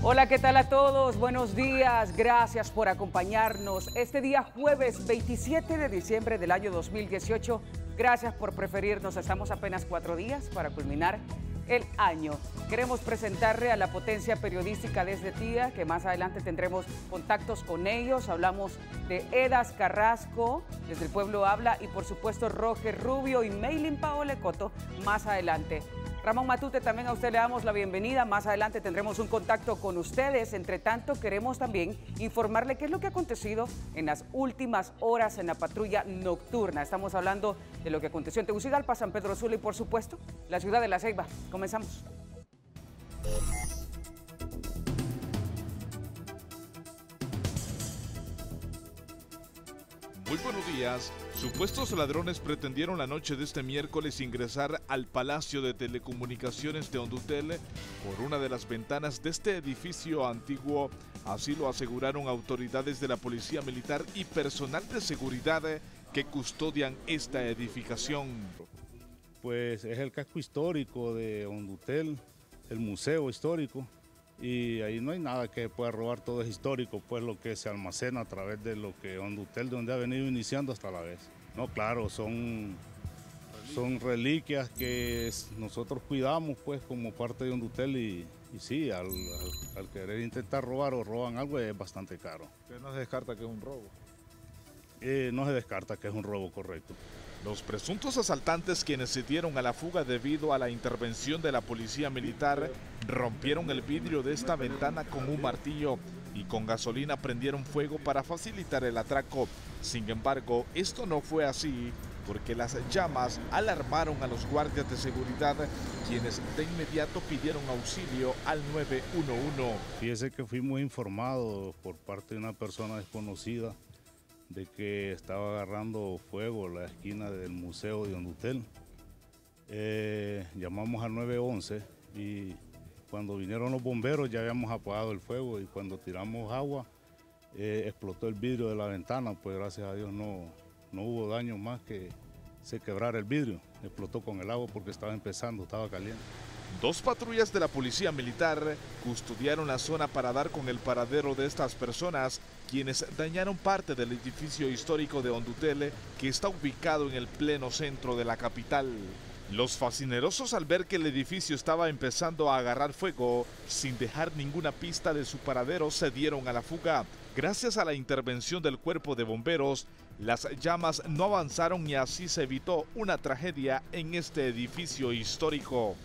Hola, ¿qué tal a todos? Buenos días, gracias por acompañarnos este día jueves 27 de diciembre del año 2018. Gracias por preferirnos, estamos apenas 4 días para culminar el año. Queremos presentarle a la potencia periodística desde TIA, que más adelante tendremos contactos con ellos. Hablamos de Edas Carrasco, desde el Pueblo Habla, y por supuesto Roger Rubio y Meilin Paole Coto más adelante. Ramón Matute, también a usted le damos la bienvenida. Más adelante tendremos un contacto con ustedes. Entre tanto, queremos también informarle qué es lo que ha acontecido en las últimas horas en la patrulla nocturna. Estamos hablando de lo que aconteció en Tegucigalpa, San Pedro Sula y, por supuesto, la ciudad de La Ceiba. Comenzamos. Muy buenos días. Supuestos ladrones pretendieron la noche de este miércoles ingresar al Palacio de Telecomunicaciones de Hondutel por una de las ventanas de este edificio antiguo. Así lo aseguraron autoridades de la Policía Militar y personal de seguridad que custodian esta edificación. Pues es el casco histórico de Hondutel, el museo histórico. Y ahí no hay nada que pueda robar, todo es histórico, pues lo que se almacena a través de lo que Hondutel, de donde ha venido iniciando hasta la vez. No, claro, son reliquias que nosotros cuidamos pues como parte de Hondutel y sí, al querer intentar robar o roban algo es bastante caro. ¿Usted no se descarta que es un robo? No se descarta que es un robo, correcto. Los presuntos asaltantes, quienes se dieron a la fuga debido a la intervención de la policía militar, rompieron el vidrio de esta ventana con un martillo y con gasolina prendieron fuego para facilitar el atraco. Sin embargo, esto no fue así, porque las llamas alarmaron a los guardias de seguridad, quienes de inmediato pidieron auxilio al 911. Fíjese que fuimos informados por parte de una persona desconocida de que estaba agarrando fuego la esquina del museo de Hondutel. Llamamos al 911 y cuando vinieron los bomberos ya habíamos apagado el fuego y cuando tiramos agua explotó el vidrio de la ventana, pues gracias a Dios no hubo daño más que se quebrara el vidrio. Explotó con el agua porque estaba empezando, estaba caliente. 2 patrullas de la Policía Militar custodiaron la zona para dar con el paradero de estas personas, quienes dañaron parte del edificio histórico de Hondutel, que está ubicado en el pleno centro de la capital. Los fascinerosos, al ver que el edificio estaba empezando a agarrar fuego, sin dejar ninguna pista de su paradero, se dieron a la fuga. Gracias a la intervención del cuerpo de bomberos, las llamas no avanzaron y así se evitó una tragedia en este edificio histórico.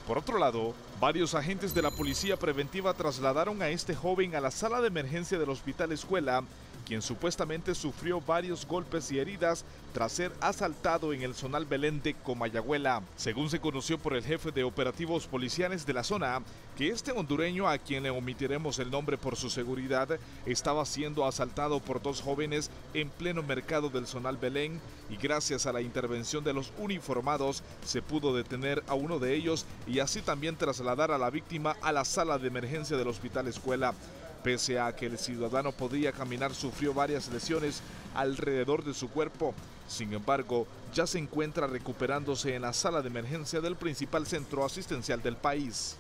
Por otro lado, varios agentes de la policía preventiva trasladaron a este joven a la sala de emergencia del Hospital Escuela, quien supuestamente sufrió varios golpes y heridas tras ser asaltado en el zonal Belén de Comayagüela. Según se conoció por el jefe de operativos policiales de la zona, que este hondureño, a quien le omitiremos el nombre por su seguridad, estaba siendo asaltado por 2 jóvenes en pleno mercado del zonal Belén y gracias a la intervención de los uniformados se pudo detener a uno de ellos y así también trasladar a la víctima a la sala de emergencia del Hospital Escuela. Pese a que el ciudadano podía caminar, sufrió varias lesiones alrededor de su cuerpo. Sin embargo, ya se encuentra recuperándose en la sala de emergencia del principal centro asistencial del país.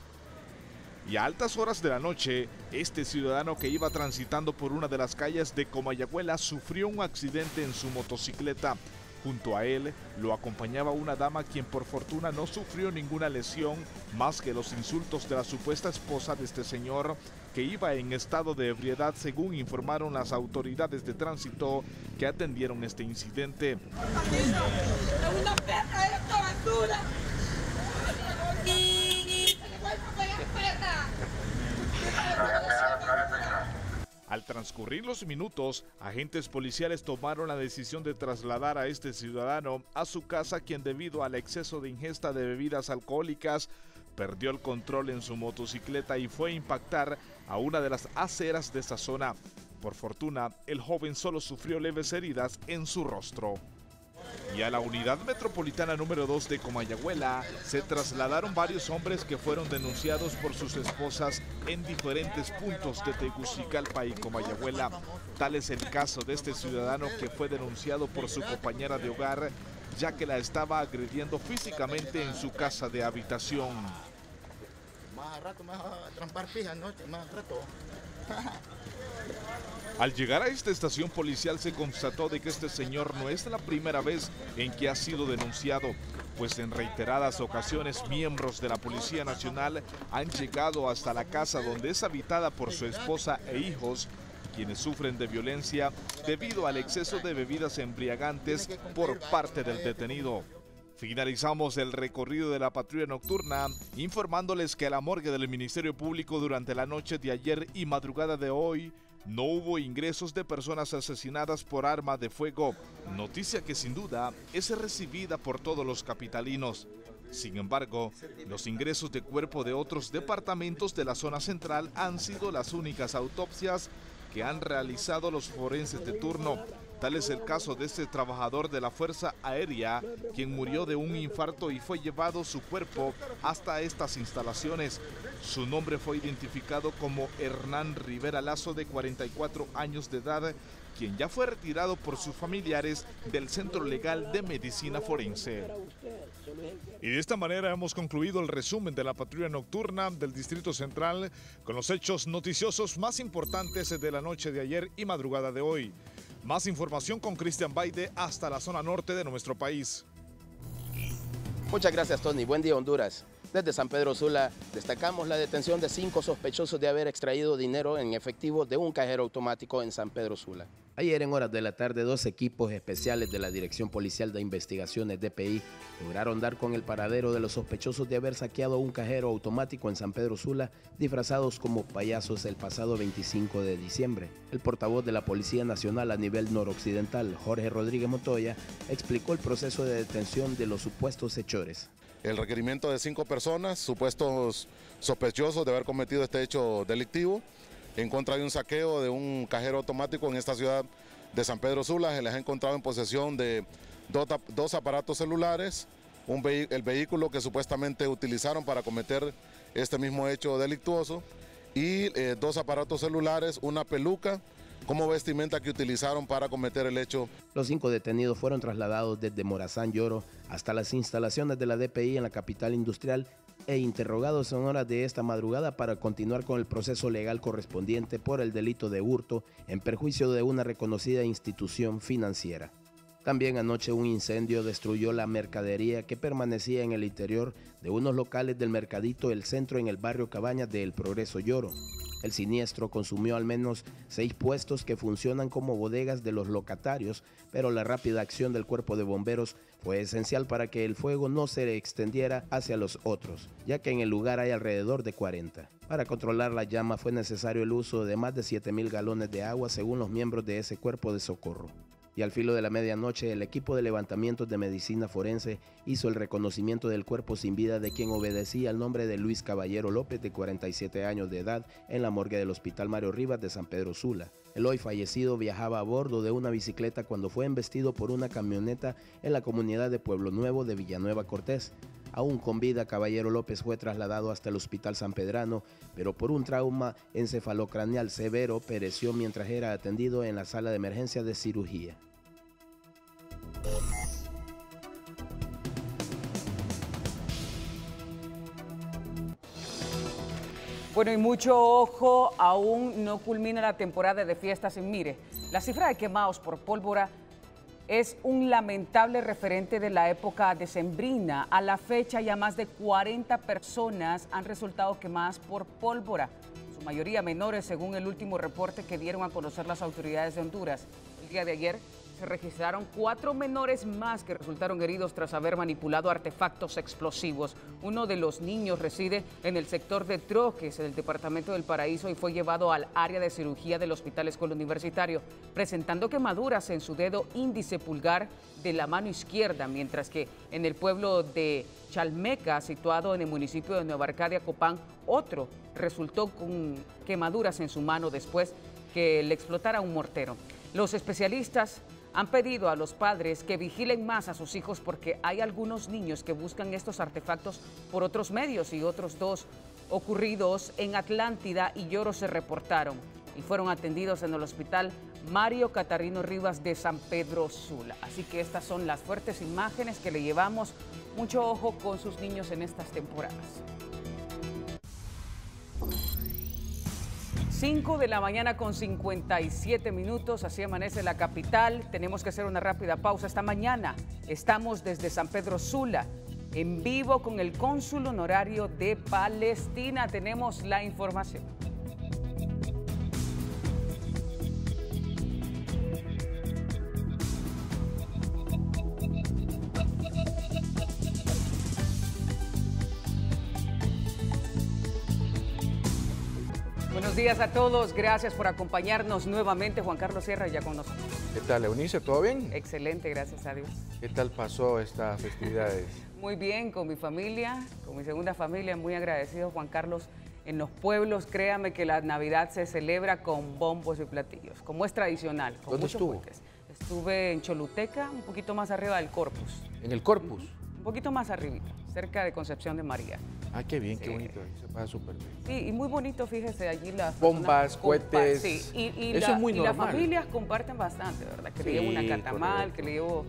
Y a altas horas de la noche, este ciudadano que iba transitando por una de las calles de Comayagüela sufrió un accidente en su motocicleta. Junto a él lo acompañaba una dama quien por fortuna no sufrió ninguna lesión más que los insultos de la supuesta esposa de este señor, que iba en estado de ebriedad, según informaron las autoridades de tránsito que atendieron este incidente. ¡Es una perra esta basura! Al transcurrir los minutos, agentes policiales tomaron la decisión de trasladar a este ciudadano a su casa, quien debido al exceso de ingesta de bebidas alcohólicas perdió el control en su motocicleta y fue a impactar a una de las aceras de esta zona. Por fortuna, el joven solo sufrió leves heridas en su rostro. Y a la unidad metropolitana número 2 de Comayagüela se trasladaron varios hombres que fueron denunciados por sus esposas en diferentes puntos de Tegucigalpa y Comayagüela. Tal es el caso de este ciudadano que fue denunciado por su compañera de hogar, ya que la estaba agrediendo físicamente en su casa de habitación. Más rato me va a trampar fija anoche, más rato. Al llegar a esta estación policial se constató de que este señor no es la primera vez en que ha sido denunciado, pues en reiteradas ocasiones miembros de la Policía Nacional han llegado hasta la casa donde es habitada por su esposa e hijos, quienes sufren de violencia debido al exceso de bebidas embriagantes por parte del detenido. Finalizamos el recorrido de la patrulla nocturna informándoles que a la morgue del Ministerio Público durante la noche de ayer y madrugada de hoy no hubo ingresos de personas asesinadas por arma de fuego, noticia que sin duda es recibida por todos los capitalinos. Sin embargo, los ingresos de cuerpo de otros departamentos de la zona central han sido las únicas autopsias que han realizado los forenses de turno. Tal es el caso de este trabajador de la Fuerza Aérea, quien murió de un infarto y fue llevado su cuerpo hasta estas instalaciones. Su nombre fue identificado como Hernán Rivera Lazo, de 44 años de edad, quien ya fue retirado por sus familiares del Centro Legal de Medicina Forense. Y de esta manera hemos concluido el resumen de la patrulla nocturna del Distrito Central con los hechos noticiosos más importantes de la noche de ayer y madrugada de hoy. Más información con Cristian Baide hasta la zona norte de nuestro país. Muchas gracias, Tony. Buen día, Honduras. Desde San Pedro Sula destacamos la detención de 5 sospechosos de haber extraído dinero en efectivo de un cajero automático en San Pedro Sula. Ayer en horas de la tarde, 2 equipos especiales de la Dirección Policial de Investigaciones DPI lograron dar con el paradero de los sospechosos de haber saqueado un cajero automático en San Pedro Sula, disfrazados como payasos el pasado 25 de diciembre. El portavoz de la Policía Nacional a nivel noroccidental, Jorge Rodríguez Montoya, explicó el proceso de detención de los supuestos hechores. El requerimiento de 5 personas, supuestos sospechosos de haber cometido este hecho delictivo, en contra de un saqueo de un cajero automático en esta ciudad de San Pedro Sula. Se les ha encontrado en posesión de 2 aparatos celulares, el vehículo que supuestamente utilizaron para cometer este mismo hecho delictuoso y 2 aparatos celulares, una peluca como vestimenta que utilizaron para cometer el hecho. Los 5 detenidos fueron trasladados desde Morazán Lloro hasta las instalaciones de la DPI en la capital industrial e interrogados en horas de esta madrugada para continuar con el proceso legal correspondiente por el delito de hurto en perjuicio de una reconocida institución financiera. También anoche un incendio destruyó la mercadería que permanecía en el interior de unos locales del mercadito El Centro en el barrio Cabañas de El Progreso Lloro. El siniestro consumió al menos 6 puestos que funcionan como bodegas de los locatarios, pero la rápida acción del cuerpo de bomberos fue esencial para que el fuego no se extendiera hacia los otros, ya que en el lugar hay alrededor de 40. Para controlar la llama fue necesario el uso de más de 7,000 galones de agua según los miembros de ese cuerpo de socorro. Y al filo de la medianoche, el equipo de levantamientos de medicina forense hizo el reconocimiento del cuerpo sin vida de quien obedecía al nombre de Luis Caballero López, de 47 años de edad, en la morgue del Hospital Mario Rivas de San Pedro Sula. El hoy fallecido viajaba a bordo de una bicicleta cuando fue embestido por una camioneta en la comunidad de Pueblo Nuevo de Villanueva Cortés. Aún con vida, Caballero López fue trasladado hasta el Hospital San Pedrano, pero por un trauma encefalocraneal severo pereció mientras era atendido en la sala de emergencia de cirugía. Bueno, y mucho ojo, aún no culmina la temporada de fiestas en Mire. La cifra de quemados por pólvora es un lamentable referente de la época decembrina. A la fecha ya más de 40 personas han resultado quemadas por pólvora, su mayoría menores según el último reporte que dieron a conocer las autoridades de Honduras. El día de ayer se registraron 4 menores más que resultaron heridos tras haber manipulado artefactos explosivos. Uno de los niños reside en el sector de Troques, en el departamento del Paraíso, y fue llevado al área de cirugía del Hospital Escuela Universitario, presentando quemaduras en su dedo índice pulgar de la mano izquierda, mientras que en el pueblo de Chalmeca, situado en el municipio de Nueva Arcadia, Copán, otro resultó con quemaduras en su mano después que le explotara un mortero. Los especialistas han pedido a los padres que vigilen más a sus hijos porque hay algunos niños que buscan estos artefactos por otros medios, y otros 2 ocurridos en Atlántida y Lloro se reportaron y fueron atendidos en el Hospital Mario Catarino Rivas de San Pedro Sula. Así que estas son las fuertes imágenes que le llevamos. Mucho ojo con sus niños en estas temporadas. 5 de la mañana con 57 minutos, así amanece la capital. Tenemos que hacer una rápida pausa. Esta mañana estamos desde San Pedro Sula, en vivo con el cónsul honorario de Palestina. Tenemos la información. Buenos días a todos, gracias por acompañarnos nuevamente. Juan Carlos Sierra ya con nosotros. ¿Qué tal, Eunice? ¿Todo bien? Excelente, gracias a Dios. ¿Qué tal pasó estas festividades? Muy bien, con mi familia, con mi segunda familia, muy agradecido, Juan Carlos. En los pueblos, créame que la Navidad se celebra con bombos y platillos, como es tradicional. Con ¿Dónde muchos estuvo? pulques. Estuve en Choluteca, un poquito más arriba del Corpus. ¿En el Corpus? Un poquito más arribita, cerca de Concepción de María. Ah, qué bien, Sí. qué bonito. Ahí se pasa súper bien. Sí, y muy bonito, fíjese, allí las Bombas, cohetes. Sí, Eso es muy y las normal. familias comparten bastante, ¿verdad? Que le Sí, llevo una catamal, correcto. que le llevo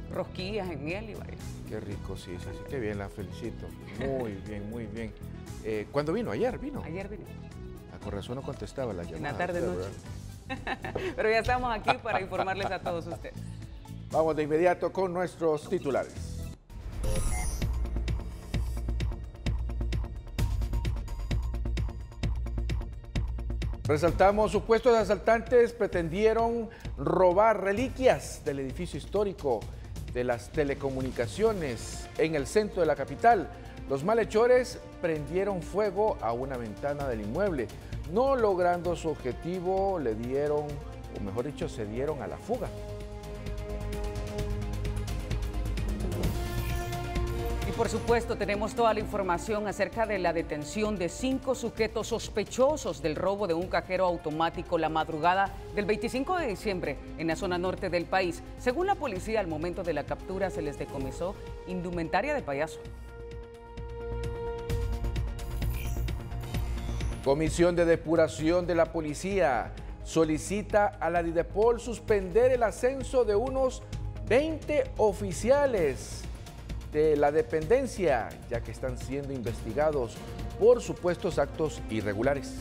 rosquillas en miel y varias. Qué rico, sí, sí, sí. Qué bien, la felicito. Muy bien, muy bien. ¿Cuándo vino? ¿Ayer vino? Ayer vine, A con razón no contestaba la llamada. en la tarde usted, noche. ¿verdad? Pero ya estamos aquí para informarles a todos ustedes. Vamos de inmediato con nuestros titulares. Resaltamos, supuestos asaltantes pretendieron robar reliquias del edificio histórico de las telecomunicaciones en el centro de la capital. Los malhechores prendieron fuego a una ventana del inmueble. No logrando su objetivo, le dieron, o mejor dicho, se dieron a la fuga. Y por supuesto tenemos toda la información acerca de la detención de 5 sujetos sospechosos del robo de un cajero automático la madrugada del 25 de diciembre en la zona norte del país. Según la policía, al momento de la captura se les decomisó indumentaria de payaso. Comisión de Depuración de la Policía solicita a la Didepol suspender el ascenso de unos 20 oficiales de la dependencia, ya que están siendo investigados por supuestos actos irregulares.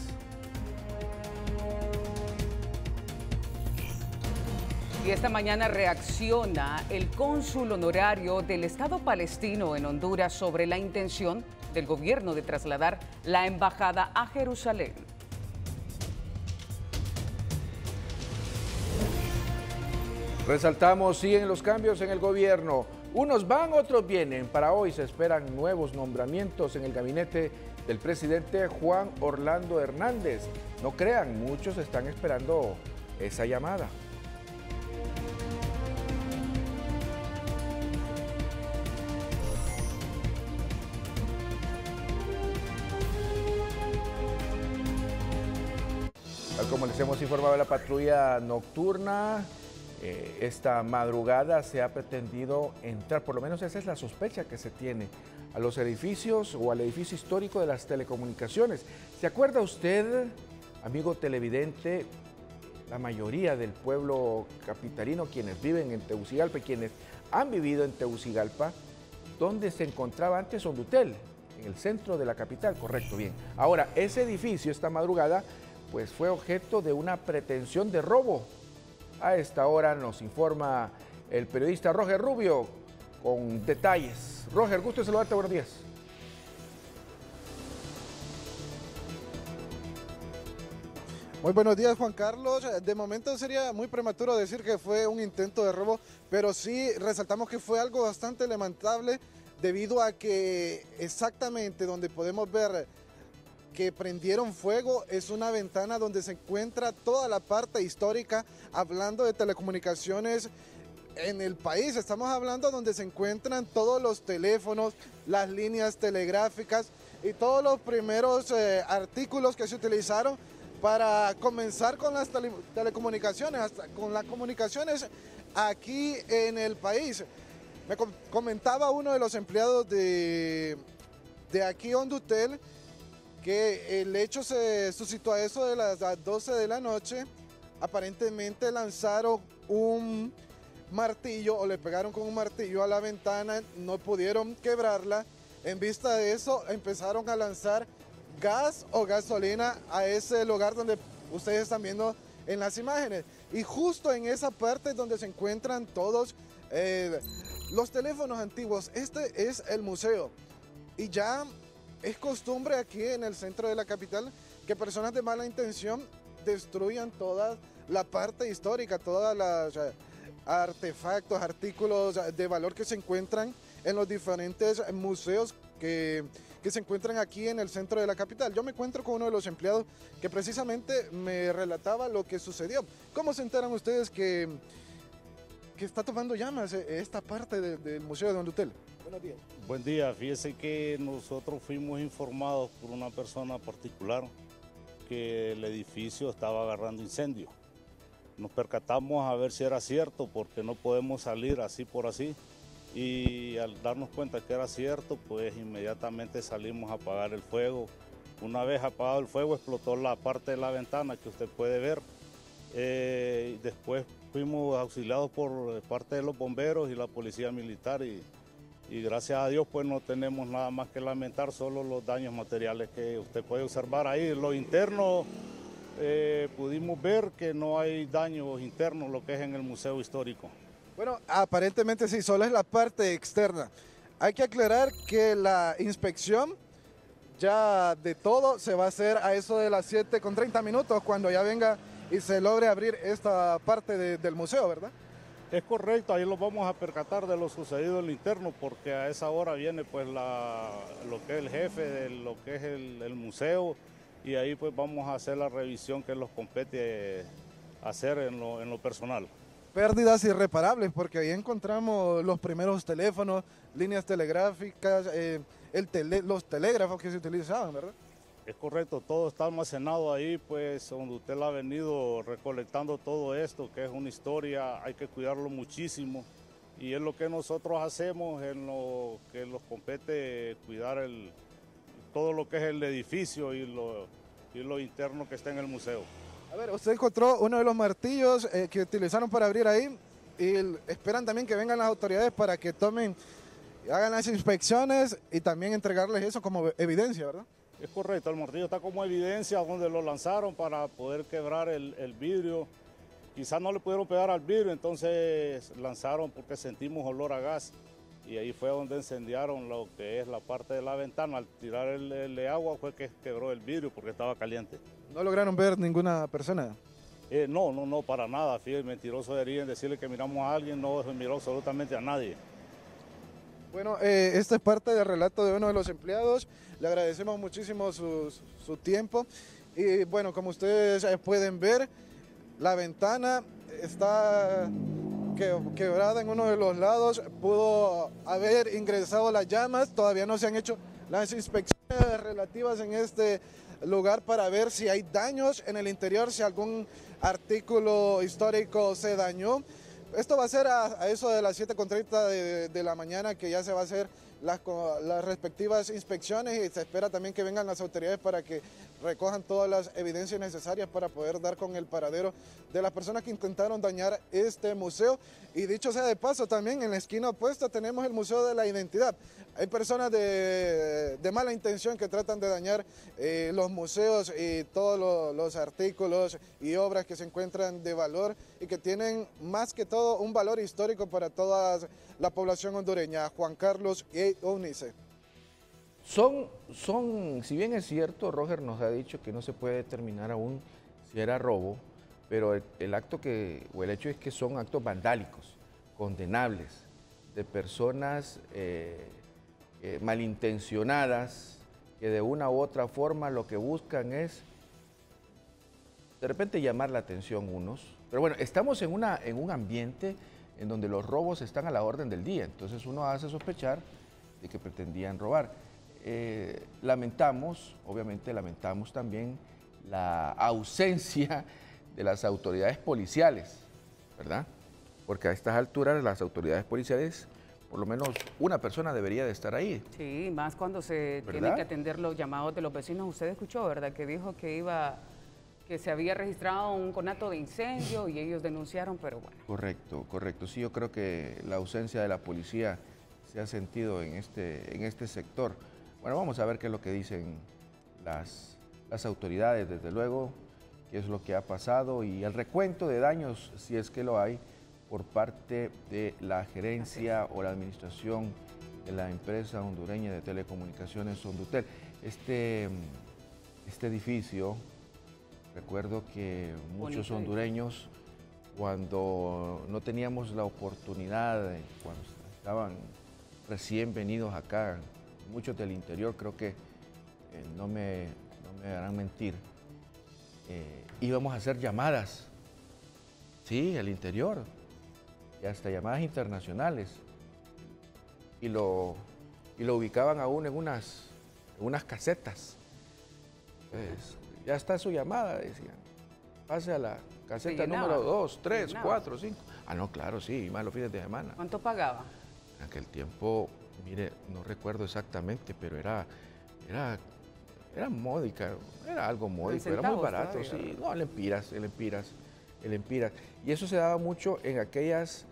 Y esta mañana reacciona el cónsul honorario del Estado palestino en Honduras sobre la intención del gobierno de trasladar la embajada a Jerusalén. Resaltamos, siguen los cambios en el gobierno. Unos van, otros vienen. Para hoy se esperan nuevos nombramientos en el gabinete del presidente Juan Orlando Hernández. No crean, muchos están esperando esa llamada. Tal como les hemos informado, la patrulla nocturna esta madrugada se ha pretendido entrar, por lo menos esa es la sospecha que se tiene, a los edificios o al edificio histórico de las telecomunicaciones. ¿Se acuerda usted, amigo televidente, la mayoría del pueblo capitalino, quienes viven en Tegucigalpa y quienes han vivido en Tegucigalpa, donde se encontraba antes Hondutel, en el centro de la capital? Correcto, bien. Ahora, ese edificio esta madrugada pues fue objeto de una pretensión de robo. A esta hora nos informa el periodista Roger Rubio con detalles. Roger, gusto de saludarte, buenos días. Muy buenos días, Juan Carlos. De momento sería muy prematuro decir que fue un intento de robo, pero sí resaltamos que fue algo bastante lamentable debido a que exactamente donde podemos ver que prendieron fuego es una ventana donde se encuentra toda la parte histórica, hablando de telecomunicaciones en el país. Estamos hablando donde se encuentran todos los teléfonos, las líneas telegráficas y todos los primeros artículos que se utilizaron para comenzar con las telecomunicaciones, hasta con las comunicaciones aquí en el país. Me comentaba uno de los empleados de aquí Hondutel que el hecho se suscitó a eso de las 12 de la noche. Aparentemente lanzaron un martillo o le pegaron con un martillo a la ventana, no pudieron quebrarla. En vista de eso empezaron a lanzar gas o gasolina a ese lugar donde ustedes están viendo en las imágenes. Y justo en esa parte es donde se encuentran todos los teléfonos antiguos. Este es el museo. Y ya es costumbre aquí en el centro de la capital que personas de mala intención destruyan toda la parte histórica, todos los artefactos, artículos de valor que se encuentran en los diferentes museos que se encuentran aquí en el centro de la capital. Yo me encuentro con uno de los empleados que precisamente me relataba lo que sucedió. ¿Cómo se enteran ustedes que está tomando llamas esta parte del Museo de Hondutel? Buenos días. Buen día, fíjese que nosotros fuimos informados por una persona particular que el edificio estaba agarrando incendio. Nos percatamos a ver si era cierto, porque no podemos salir así por así. Y al darnos cuenta que era cierto, pues inmediatamente salimos a apagar el fuego. Una vez apagado el fuego, explotó la parte de la ventana que usted puede ver. Después fuimos auxiliados por parte de los bomberos y la policía militar y gracias a Dios pues no tenemos nada más que lamentar, solo los daños materiales que usted puede observar ahí. Lo interno, pudimos ver que no hay daños internos, lo que es en el Museo Histórico. Bueno, aparentemente sí, solo es la parte externa. Hay que aclarar que la inspección ya de todo se va a hacer a eso de las 7:30 cuando ya venga y se logre abrir esta parte del museo, ¿verdad? Es correcto, ahí lo vamos a percatar de lo sucedido en el interno, porque a esa hora viene pues lo que es el jefe de lo que es el museo, y ahí pues vamos a hacer la revisión que nos compete hacer en lo personal. Pérdidas irreparables, porque ahí encontramos los primeros teléfonos, líneas telegráficas, los telégrafos que se utilizaban, ¿verdad? Es correcto, todo está almacenado ahí, pues donde usted ha venido recolectando todo esto, que es una historia, hay que cuidarlo muchísimo. Y es lo que nosotros hacemos en lo que nos compete cuidar todo lo que es el edificio y lo interno que está en el museo. A ver, usted encontró uno de los martillos que utilizaron para abrir ahí y esperan también que vengan las autoridades para que hagan las inspecciones y también entregarles eso como evidencia, ¿verdad? Es correcto, el martillo está como evidencia donde lo lanzaron para poder quebrar el vidrio. Quizás no le pudieron pegar al vidrio, entonces lanzaron porque sentimos olor a gas. Y ahí fue donde incendiaron lo que es la parte de la ventana. Al tirar el agua fue que quebró el vidrio porque estaba caliente. ¿No lograron ver ninguna persona? No, para nada. Fíjate, mentiroso sería en decirle que miramos a alguien, no se miró absolutamente a nadie. Bueno, esta es parte del relato de uno de los empleados. Le agradecemos muchísimo su tiempo. Y bueno, como ustedes pueden ver, la ventana está quebrada en uno de los lados. Pudo haber ingresado las llamas. Todavía no se han hecho las inspecciones relativas en este lugar para ver si hay daños en el interior, si algún artículo histórico se dañó. Esto va a ser a eso de las 7:30 de la mañana que ya se va a hacer las respectivas inspecciones y se espera también que vengan las autoridades para que recojan todas las evidencias necesarias para poder dar con el paradero de las personas que intentaron dañar este museo. Y dicho sea de paso, también en la esquina opuesta tenemos el Museo de la Identidad. Hay personas de mala intención que tratan de dañar los museos y todos los artículos y obras que se encuentran de valor y que tienen más que todo un valor histórico para toda la población hondureña. Juan Carlos y Eunice. Si bien es cierto, Roger nos ha dicho que no se puede determinar aún si era robo, pero el hecho es que son actos vandálicos, condenables, de personas malintencionadas que de una u otra forma lo que buscan es de repente llamar la atención unos. Pero bueno, estamos en un ambiente en donde los robos están a la orden del día, entonces uno hace sospechar de que pretendían robar. Obviamente lamentamos también la ausencia de las autoridades policiales, ¿verdad? Porque a estas alturas las autoridades policiales, por lo menos una persona debería de estar ahí. Sí, más cuando se ¿verdad? tienen que atender los llamados de los vecinos. Usted escuchó, ¿verdad? Que dijo que se había registrado un conato de incendio y ellos denunciaron, pero bueno. Correcto. Sí, yo creo que la ausencia de la policía se ha sentido en este sector. Bueno, vamos a ver qué es lo que dicen las autoridades. Desde luego qué es lo que ha pasado y el recuento de daños, si es que lo hay, por parte de la gerencia o la administración de la empresa hondureña de telecomunicaciones Hondutel. Este edificio, recuerdo que muchos hondureños, cuando no teníamos la oportunidad, cuando estaban recién venidos acá, muchos del interior, creo que no me harán mentir, íbamos a hacer llamadas, sí, al interior, y hasta llamadas internacionales, y lo ubicaban a uno en unas casetas. Pues, ya está su llamada, decían. Pase a la caseta número 2, 3, 4, 5. Ah, no, claro, sí, más los fines de semana. ¿Cuánto pagaba? En aquel tiempo, mire, no recuerdo exactamente, pero era módica, era algo módico, era muy barato, todavía. Sí. No, el empiras. Y eso se daba mucho en aquellas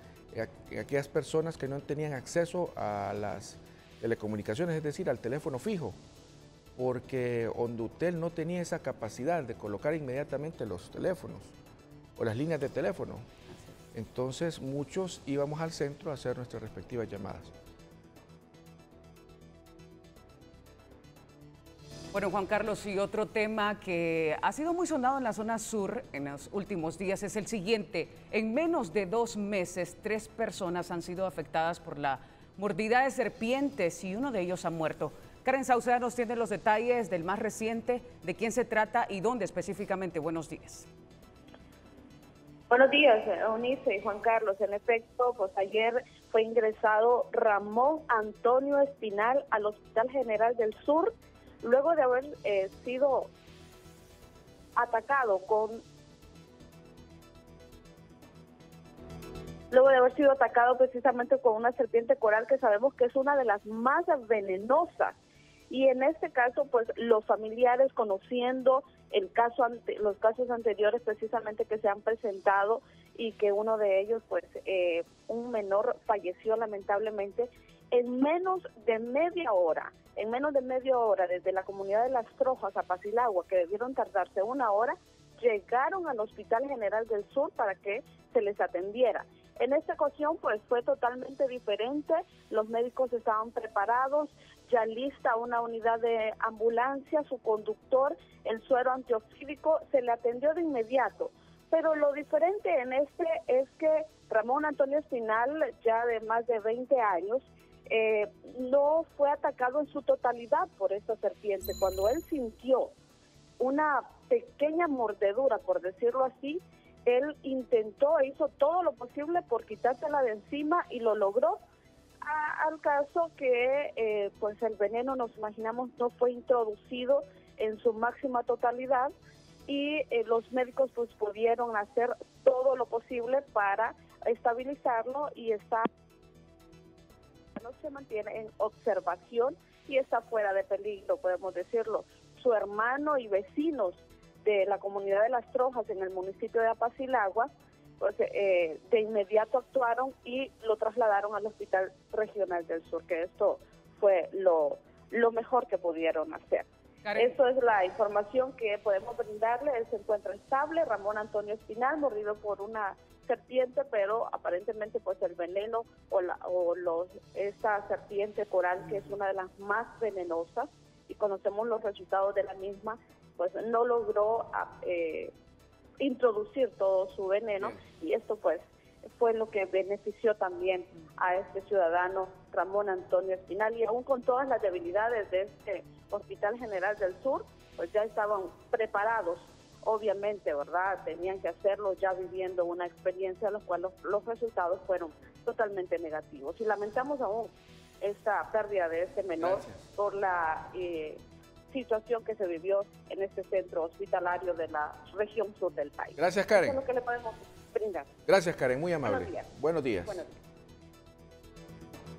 personas que no tenían acceso a las telecomunicaciones, es decir, al teléfono fijo, porque Hondutel no tenía esa capacidad de colocar inmediatamente los teléfonos o las líneas de teléfono. Entonces muchos íbamos al centro a hacer nuestras respectivas llamadas. Bueno, Juan Carlos, y otro tema que ha sido muy sonado en la zona sur en los últimos días es el siguiente. En menos de 2 meses, 3 personas han sido afectadas por la mordida de serpientes y uno de ellos ha muerto. Karen Sauceda nos tiene los detalles del más reciente, de quién se trata y dónde específicamente. Buenos días. Buenos días, Eunice y Juan Carlos. En efecto, pues ayer fue ingresado Ramón Antonio Espinal al Hospital General del Sur, luego de haber sido atacado precisamente con una serpiente coral, que sabemos que es una de las más venenosas. Y en este caso, pues los familiares, conociendo los casos anteriores precisamente que se han presentado y que uno de ellos, pues un menor falleció lamentablemente, en menos de media hora desde la comunidad de Las Trojas a Pacilagua, que debieron tardarse 1 hora, llegaron al Hospital General del Sur para que se les atendiera. En esta ocasión, pues fue totalmente diferente. Los médicos estaban preparados, ya lista una unidad de ambulancia, su conductor, el suero antiofídico, se le atendió de inmediato. Pero lo diferente en es que Ramón Antonio Espinal, ya de más de 20 años, no fue atacado en su totalidad por esta serpiente. Cuando él sintió una pequeña mordedura, por decirlo así, él hizo todo lo posible por quitársela de encima y lo logró. Al caso que pues el veneno, nos imaginamos, no fue introducido en su máxima totalidad y los médicos pues pudieron hacer todo lo posible para estabilizarlo y no se mantiene en observación y está fuera de peligro, podemos decirlo. Su hermano y vecinos de la comunidad de Las Trojas en el municipio de Apacilagua, pues de inmediato actuaron y lo trasladaron al Hospital Regional del Sur, que esto fue lo mejor que pudieron hacer. Karen. Eso es la información que podemos brindarle. Él se encuentra estable. Ramón Antonio Espinal, mordido por una serpiente, pero aparentemente pues el veneno esta serpiente coral, que es una de las más venenosas, y conocemos los resultados de la misma, pues no logró introducir todo su veneno, y esto pues fue lo que benefició también a este ciudadano Ramón Antonio Espinal. Y aún con todas las debilidades de este Hospital General del Sur, pues ya estaban preparados, obviamente, ¿verdad? Tenían que hacerlo ya viviendo una experiencia, los cuales los resultados fueron totalmente negativos. Y lamentamos aún esta pérdida de este menor. Gracias. Por la situación que se vivió en este centro hospitalario de la región sur del país. Gracias, Karen. Eso es lo que le podemos brindar. Gracias, Karen, muy amable. Buenos días. Buenos días.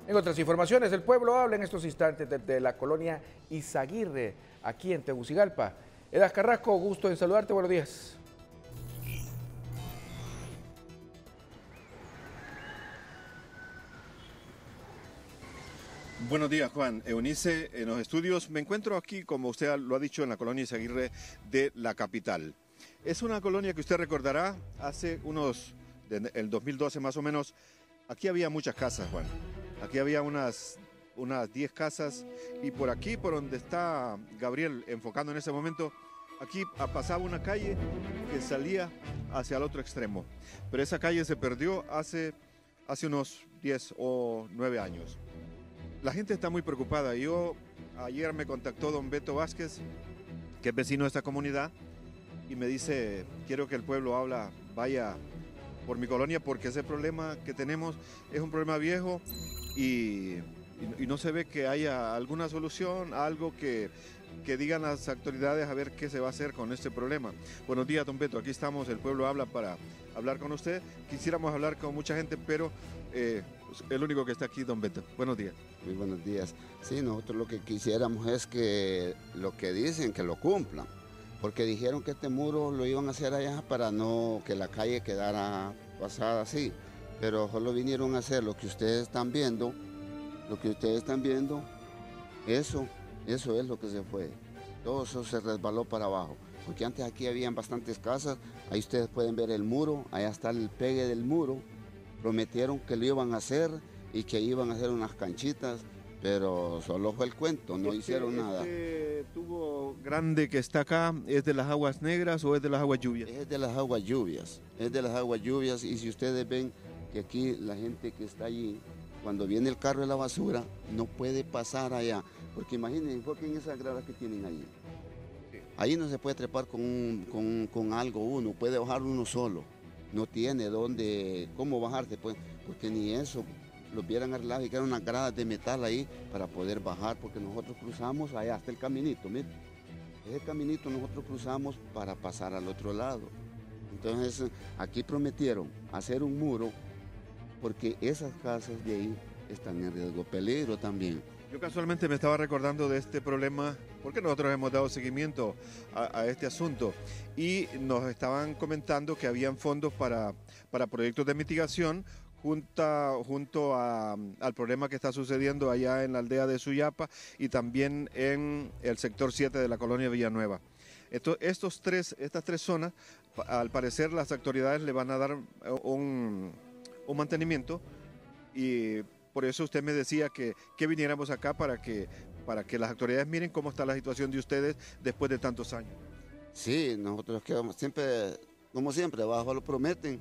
En otras informaciones, el pueblo habla en estos instantes desde la colonia Izaguirre, aquí en Tegucigalpa. Edas Carrasco, gusto en saludarte, buenos días. Buenos días, Juan. Eunice, en los estudios me encuentro aquí, como usted lo ha dicho, en la colonia Izaguirre de la capital. Es una colonia que usted recordará, hace el 2012 más o menos, aquí había muchas casas, Juan. Aquí había unas 10 casas y por aquí, por donde está Gabriel enfocando en ese momento, aquí pasaba una calle que salía hacia el otro extremo. Pero esa calle se perdió hace unos 10 o 9 años. La gente está muy preocupada. Ayer me contactó don Beto Vázquez, que es vecino de esta comunidad, y me dice, quiero que el pueblo vaya por mi colonia porque ese problema que tenemos es un problema viejo y no se ve que haya alguna solución, algo que digan las autoridades a ver qué se va a hacer con este problema. Buenos días, don Beto, aquí estamos, el pueblo habla para hablar con usted. Quisiéramos hablar con mucha gente, pero el único que está aquí, don Beto. Buenos días. Muy buenos días. Sí, nosotros lo que quisiéramos es que lo que dicen, que lo cumplan. Porque dijeron que este muro lo iban a hacer allá para no que la calle quedara pasada así. Pero solo vinieron a hacer lo que ustedes están viendo. Eso es lo que se fue. Todo eso se resbaló para abajo. Porque antes aquí habían bastantes casas. Ahí ustedes pueden ver el muro. Allá está el pegue del muro. Prometieron que lo iban a hacer y que iban a hacer unas canchitas. Pero solo fue el cuento, no hicieron nada. ¿Este tubo grande que está acá es de las aguas negras o es de las aguas lluvias? Es de las aguas lluvias, y si ustedes ven que aquí la gente que está allí, cuando viene el carro de la basura, no puede pasar allá, porque imagínense, enfoquen esas gradas que tienen allí. Ahí no se puede trepar con algo uno, puede bajar uno solo, no tiene cómo bajarse, pues, porque ni eso lo hubieran arreglado y quedan unas gradas de metal ahí para poder bajar, porque nosotros cruzamos allá hasta el caminito, miren. Ese caminito nosotros cruzamos para pasar al otro lado. Entonces aquí prometieron hacer un muro porque esas casas de ahí están en riesgo, peligro también. Yo casualmente me estaba recordando de este problema porque nosotros hemos dado seguimiento a este asunto y nos estaban comentando que habían fondos para proyectos de mitigación junto al problema que está sucediendo allá en la aldea de Suyapa y también en el sector 7 de la colonia Villanueva. Estas tres zonas, al parecer las autoridades le van a dar un mantenimiento y por eso usted me decía que viniéramos acá para que las autoridades miren cómo está la situación de ustedes después de tantos años. Sí, nosotros quedamos siempre, como siempre, abajo lo prometen,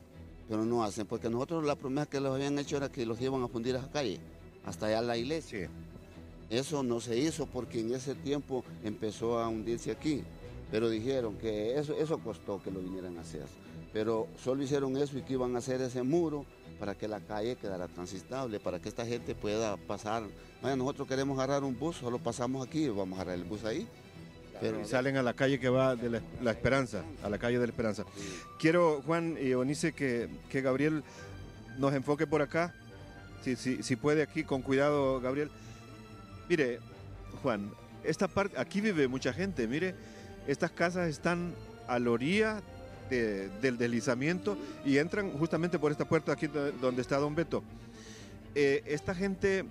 pero no hacen, porque nosotros la promesa que les habían hecho era que los iban a fundir a esa calle, hasta allá a la iglesia. Sí. Eso no se hizo porque en ese tiempo empezó a hundirse aquí, pero dijeron que eso costó que lo vinieran a hacer. Pero solo hicieron eso y que iban a hacer ese muro para que la calle quedara transitable, para que esta gente pueda pasar. Bueno, nosotros queremos agarrar un bus, solo pasamos aquí, vamos a agarrar el bus ahí. Pero y salen a la calle que va de la Esperanza, a la calle de la Esperanza. Sí. Quiero, Juan y Eunice, que Gabriel nos enfoque por acá, si puede aquí, con cuidado, Gabriel. Mire, Juan, esta parte, aquí vive mucha gente, mire, estas casas están a la orilla del deslizamiento y entran justamente por esta puerta aquí donde está don Beto. Esta gente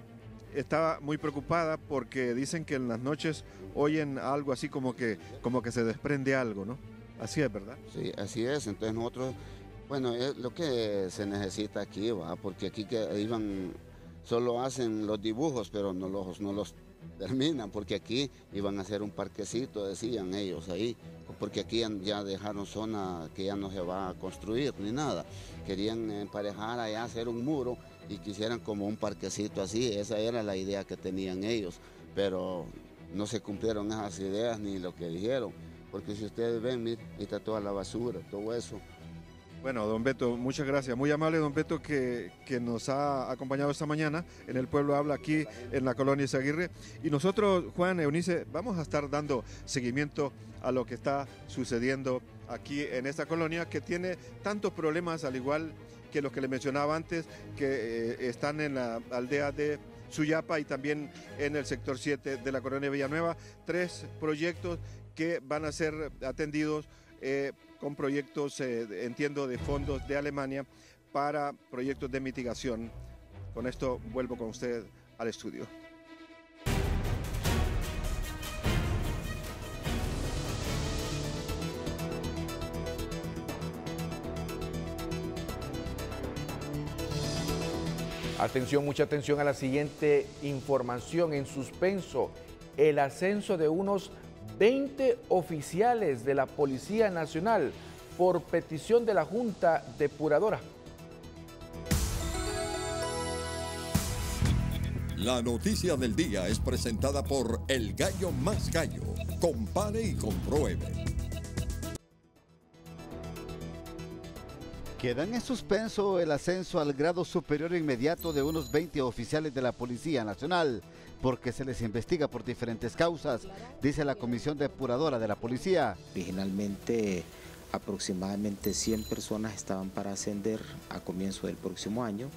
estaba muy preocupada porque dicen que en las noches oyen algo así como que se desprende algo, ¿no? Así es, ¿verdad? Sí, así es. Entonces nosotros, bueno, es lo que se necesita aquí, ¿va? Porque aquí solo hacen los dibujos, pero no los terminan, porque aquí iban a hacer un parquecito, decían ellos ahí, porque aquí ya dejaron zona que ya no se va a construir ni nada. Querían emparejar allá, hacer un muro y quisieran como un parquecito así, esa era la idea que tenían ellos, pero no se cumplieron esas ideas ni lo que dijeron, porque si ustedes ven, miren, ahí está toda la basura, todo eso. Bueno, don Beto, muchas gracias. Muy amable, don Beto, que nos ha acompañado esta mañana en El Pueblo Habla aquí en la colonia Izaguirre. Y nosotros, Juan, Eunice, vamos a estar dando seguimiento a lo que está sucediendo aquí en esta colonia que tiene tantos problemas, al igual que los que le mencionaba antes, que están en la aldea de Suyapa y también en el sector 7 de la colonia Villanueva. 3 proyectos que van a ser atendidos con proyectos, entiendo, de fondos de Alemania para proyectos de mitigación. Con esto vuelvo con usted al estudio. Atención, mucha atención a la siguiente información en suspenso. El ascenso de unos 20 oficiales de la Policía Nacional por petición de la Junta Depuradora. La noticia del día es presentada por El Gallo Más Gallo. Compare y compruebe. Quedan en suspenso el ascenso al grado superior inmediato de unos 20 oficiales de la Policía Nacional, porque se les investiga por diferentes causas, dice la Comisión Depuradora de la Policía. Originalmente aproximadamente 100 personas estaban para ascender a comienzo del próximo año.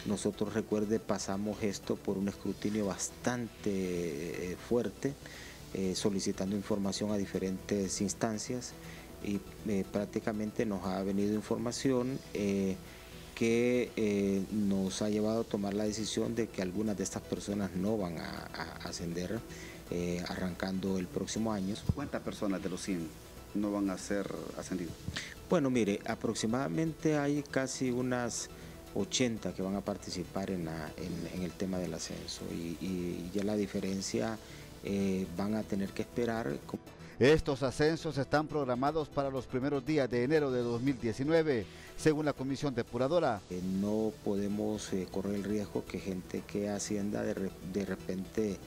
Nosotros, recuerde, pasamos esto por un escrutinio bastante fuerte, solicitando información a diferentes instancias y prácticamente nos ha venido información que nos ha llevado a tomar la decisión de que algunas de estas personas no van a ascender arrancando el próximo año. ¿Cuántas personas de los 100 no van a ser ascendidos? Bueno, mire, aproximadamente hay casi unas 80 que van a participar en el tema del ascenso y ya la diferencia van a tener que esperar. Estos ascensos están programados para los primeros días de enero de 2019, según la Comisión Depuradora. No podemos correr el riesgo que gente que ascienda de repente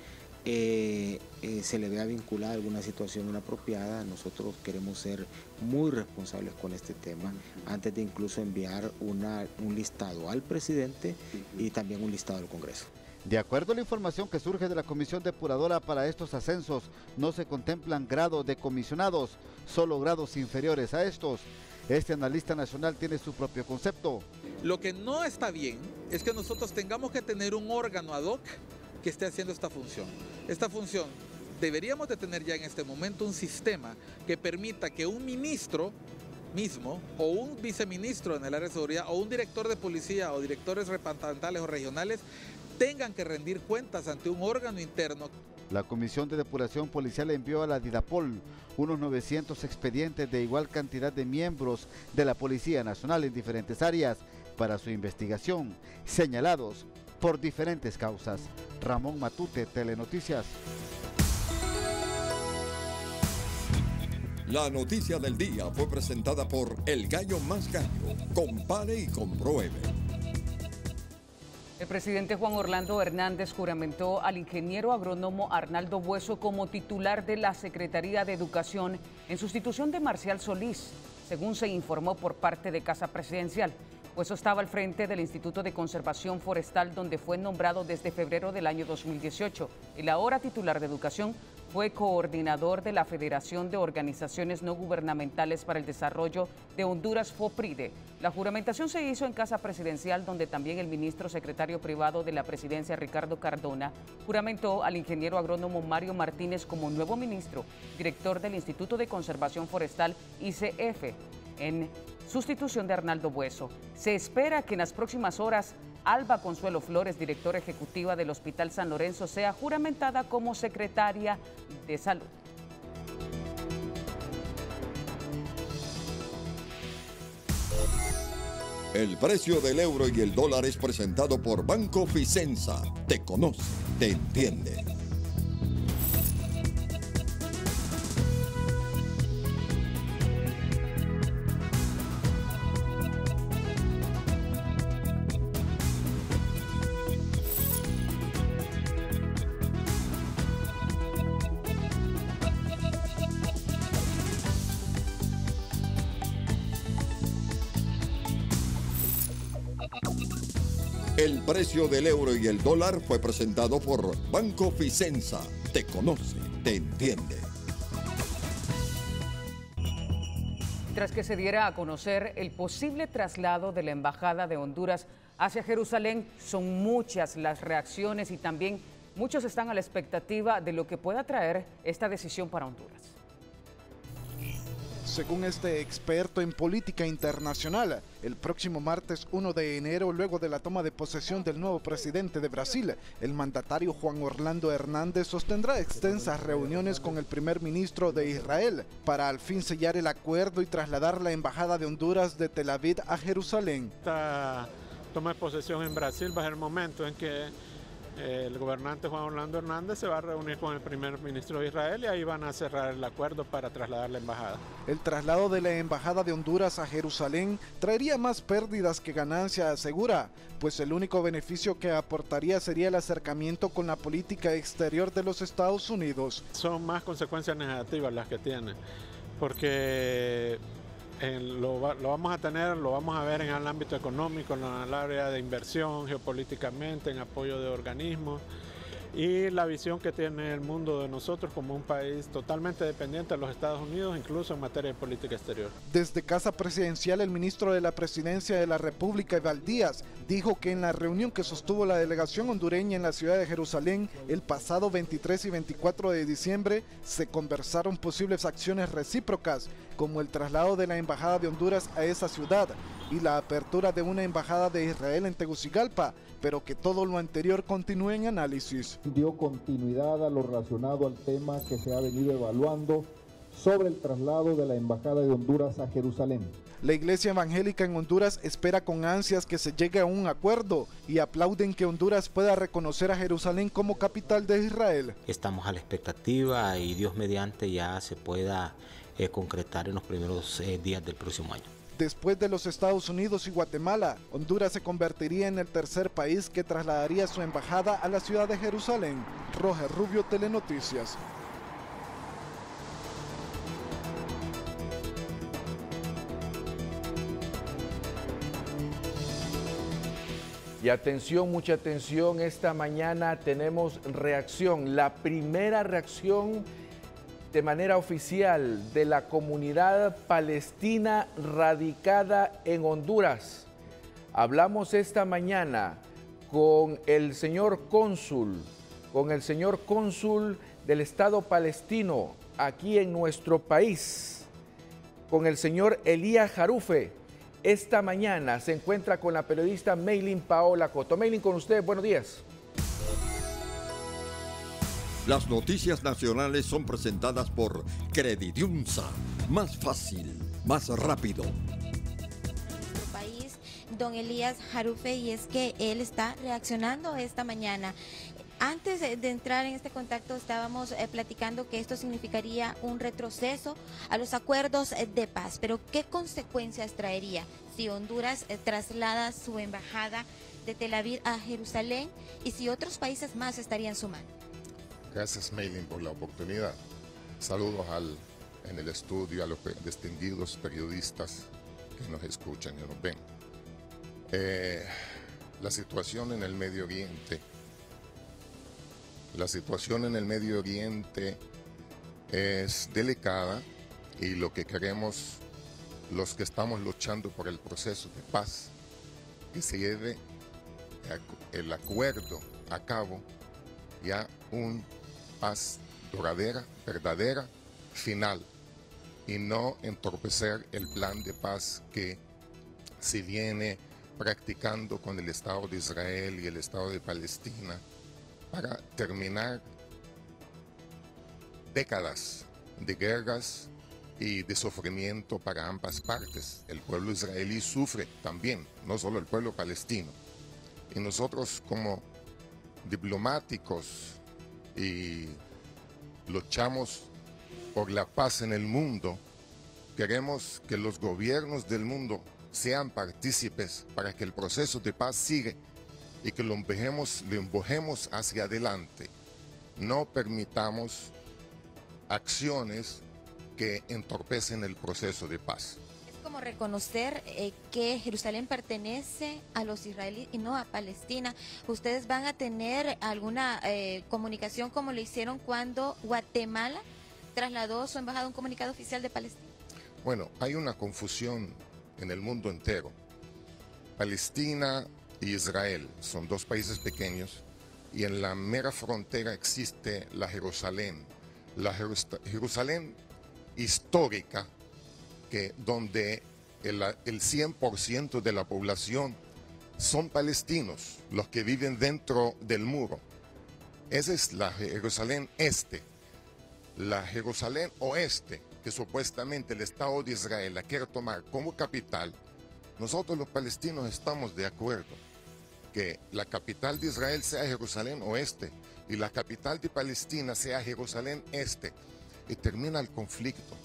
se le vea vinculada a alguna situación inapropiada. Nosotros queremos ser muy responsables con este tema, antes de incluso enviar un listado al presidente y también un listado al Congreso. De acuerdo a la información que surge de la Comisión Depuradora, para estos ascensos no se contemplan grados de comisionados, solo grados inferiores a estos. Este analista nacional tiene su propio concepto. Lo que no está bien es que nosotros tengamos que tener un órgano ad hoc que esté haciendo esta función. Esta función deberíamos de tener ya en este momento un sistema que permita que un ministro mismo o un viceministro en el área de seguridad o un director de policía o directores departamentales o regionales tengan que rendir cuentas ante un órgano interno. La Comisión de Depuración Policial envió a la Didapol unos 900 expedientes de igual cantidad de miembros de la Policía Nacional en diferentes áreas para su investigación, señalados por diferentes causas. Ramón Matute, Telenoticias. La noticia del día fue presentada por El Gallo Más Gallo. Compare y compruebe. El presidente Juan Orlando Hernández juramentó al ingeniero agrónomo Arnaldo Bueso como titular de la Secretaría de Educación en sustitución de Marcial Solís, según se informó por parte de Casa Presidencial. Bueso estaba al frente del Instituto de Conservación Forestal, donde fue nombrado desde febrero del año 2018. El ahora titular de Educación fue coordinador de la Federación de Organizaciones No Gubernamentales para el Desarrollo de Honduras, FOPRIDE. La juramentación se hizo en Casa Presidencial, donde también el ministro secretario privado de la Presidencia, Ricardo Cardona, juramentó al ingeniero agrónomo Mario Martínez como nuevo ministro, director del Instituto de Conservación Forestal, ICF, en sustitución de Arnaldo Bueso. Se espera que en las próximas horas Alba Consuelo Flores, directora ejecutiva del Hospital San Lorenzo, sea juramentada como secretaria de Salud. El precio del euro y el dólar es presentado por Banco Ficenza. Te conoce, te entiende. El precio del euro y el dólar fue presentado por Banco Ficenza. Te conoce, te entiende. Tras que se diera a conocer el posible traslado de la Embajada de Honduras hacia Jerusalén, son muchas las reacciones y también muchos están a la expectativa de lo que pueda traer esta decisión para Honduras. Según este experto en política internacional, el próximo martes 1 de enero, luego de la toma de posesión del nuevo presidente de Brasil, el mandatario Juan Orlando Hernández sostendrá extensas reuniones con el primer ministro de Israel para al fin sellar el acuerdo y trasladar la embajada de Honduras de Tel Aviv a Jerusalén. Esta toma de posesión en Brasil va a ser el momento en que el gobernante Juan Orlando Hernández se va a reunir con el primer ministro de Israel y ahí van a cerrar el acuerdo para trasladar la embajada. El traslado de la embajada de Honduras a Jerusalén traería más pérdidas que ganancias, asegura, pues el único beneficio que aportaría sería el acercamiento con la política exterior de los Estados Unidos. Son más consecuencias negativas las que tiene, porque lo vamos a ver en el ámbito económico, en el área de inversión, geopolíticamente, en apoyo de organismos y la visión que tiene el mundo de nosotros como un país totalmente dependiente de los Estados Unidos, incluso en materia de política exterior. Desde Casa Presidencial, el ministro de la Presidencia de la República, Eval Díaz, dijo que en la reunión que sostuvo la delegación hondureña en la ciudad de Jerusalén el pasado 23 y 24 de diciembre, se conversaron posibles acciones recíprocas, como el traslado de la embajada de Honduras a esa ciudad y la apertura de una embajada de Israel en Tegucigalpa, pero que todo lo anterior continúe en análisis. Dio continuidad a lo relacionado al tema que se ha venido evaluando sobre el traslado de la embajada de Honduras a Jerusalén. La Iglesia Evangélica en Honduras espera con ansias que se llegue a un acuerdo y aplauden que Honduras pueda reconocer a Jerusalén como capital de Israel. Estamos a la expectativa y Dios mediante ya se pueda concretar en los primeros días del próximo año. Después de los Estados Unidos y Guatemala, Honduras se convertiría en el tercer país que trasladaría su embajada a la ciudad de Jerusalén. Roger Rubio, Telenoticias. Y atención, mucha atención, esta mañana tenemos reacción, la primera reacción de manera oficial de la comunidad palestina radicada en Honduras. Hablamos esta mañana con el señor cónsul del Estado palestino aquí en nuestro país, con el señor Elías Jarufe. Esta mañana se encuentra con la periodista Meilin Paola Coto. Meilin, con usted, buenos días. Las noticias nacionales son presentadas por Credidiunsa. Más fácil, más rápido. Nuestro país, don Elías Jarufe, y es que él está reaccionando esta mañana. Antes de entrar en este contacto estábamos platicando que esto significaría un retroceso a los acuerdos de paz, pero ¿qué consecuencias traería si Honduras traslada su embajada de Tel Aviv a Jerusalén y si otros países más estarían sumando? Gracias, Meilin, por la oportunidad. Saludos en el estudio a los distinguidos periodistas que nos escuchan y nos ven. La situación en el Medio Oriente es delicada y lo que queremos, los que estamos luchando por el proceso de paz, que se lleve el acuerdo a cabo, ya un paz duradera, verdadera, final, y no entorpecer el plan de paz que se viene practicando con el Estado de Israel y el Estado de Palestina para terminar décadas de guerras y de sufrimiento para ambas partes. El pueblo israelí sufre también, no solo el pueblo palestino. Y nosotros como diplomáticos y luchamos por la paz en el mundo, queremos que los gobiernos del mundo sean partícipes para que el proceso de paz siga y que lo empujemos hacia adelante. No permitamos acciones que entorpecen el proceso de paz. Es como reconocer que Jerusalén pertenece a los israelíes y no a Palestina. ¿Ustedes van a tener alguna comunicación como lo hicieron cuando Guatemala trasladó su embajada a un comunicado oficial de Palestina? Bueno, hay una confusión en el mundo entero. Palestina y Israel son dos países pequeños y en la mera frontera existe la Jerusalén histórica, donde el 100% de la población son palestinos, los que viven dentro del muro. Esa es la Jerusalén este. La Jerusalén oeste, que supuestamente el Estado de Israel la quiere tomar como capital, nosotros los palestinos estamos de acuerdo. que la capital de Israel sea Jerusalén Oeste y la capital de Palestina sea Jerusalén Este, y termina el conflicto.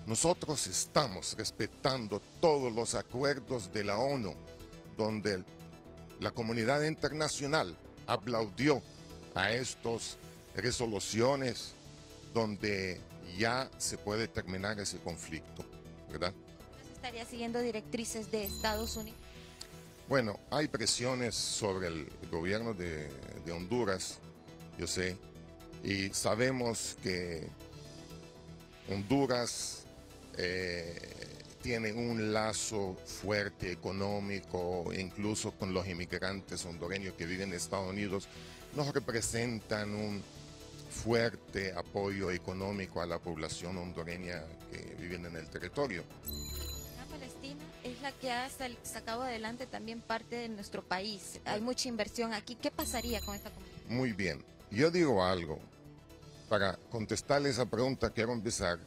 Nosotros estamos respetando todos los acuerdos de la ONU, donde la comunidad internacional aplaudió a estas resoluciones donde ya se puede terminar ese conflicto, ¿verdad? ¿Estaría siguiendo directrices de Estados Unidos? Bueno, hay presiones sobre el gobierno de Honduras, yo sé, y sabemos que Honduras tiene un lazo fuerte económico, incluso con los inmigrantes hondureños que viven en Estados Unidos, nos representan un fuerte apoyo económico a la población hondureña que vive en el territorio. La Palestina es la que ha sacado adelante también parte de nuestro país. Hay mucha inversión aquí. ¿Qué pasaría con esta comunidad? Muy bien. Yo digo algo. Para contestarle esa pregunta, quiero empezar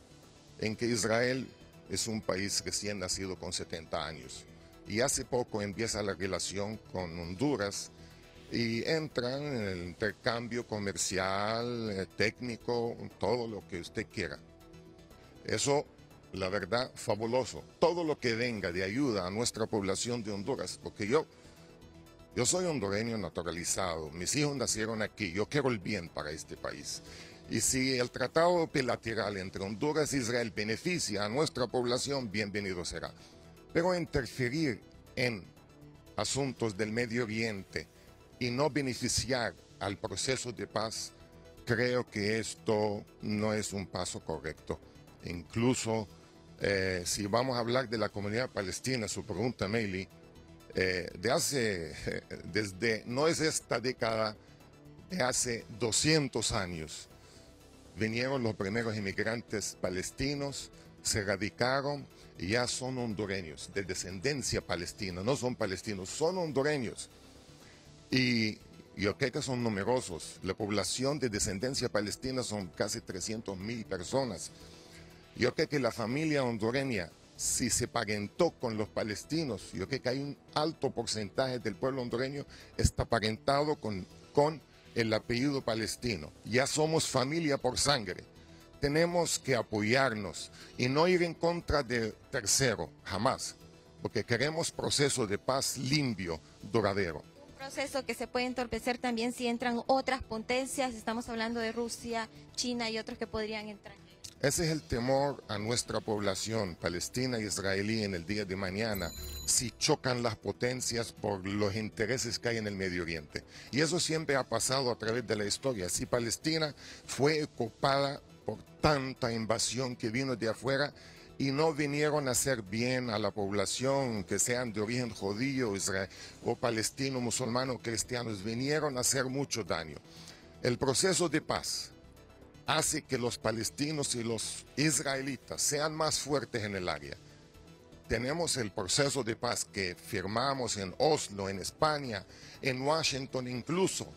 en que Israel es un país recién nacido con 70 años. Y hace poco empieza la relación con Honduras y entran en el intercambio comercial, técnico, todo lo que usted quiera. Eso, la verdad, fabuloso. Todo lo que venga de ayuda a nuestra población de Honduras, porque yo soy hondureño naturalizado, mis hijos nacieron aquí, yo quiero el bien para este país. Y si el tratado bilateral entre Honduras e Israel beneficia a nuestra población, bienvenido será. Pero interferir en asuntos del Medio Oriente y no beneficiar al proceso de paz, creo que esto no es un paso correcto. Incluso si vamos a hablar de la comunidad palestina, su pregunta, Meili, no es esta década, de hace 200 años, vinieron los primeros inmigrantes palestinos, se radicaron y ya son hondureños, de descendencia palestina, no son palestinos, son hondureños. Y yo creo que son numerosos. La población de descendencia palestina son casi 300.000 personas. Yo creo que la familia hondureña, si se parentó con los palestinos, yo creo que hay un alto porcentaje del pueblo hondureño está parentado con el apellido palestino. Ya somos familia por sangre. Tenemos que apoyarnos y no ir en contra de tercero, jamás, porque queremos proceso de paz limpio, duradero. Proceso que se puede entorpecer también si entran otras potencias, estamos hablando de Rusia, China y otros que podrían entrar. Ese es el temor a nuestra población palestina e israelí en el día de mañana, si chocan las potencias por los intereses que hay en el Medio Oriente. Y eso siempre ha pasado a través de la historia. Si Palestina fue ocupada por tanta invasión que vino de afuera, y no vinieron a hacer bien a la población, que sean de origen judío, o palestino, musulmano, cristianos, vinieron a hacer mucho daño. El proceso de paz hace que los palestinos y los israelitas sean más fuertes en el área. Tenemos el proceso de paz que firmamos en Oslo, en España, en Washington incluso.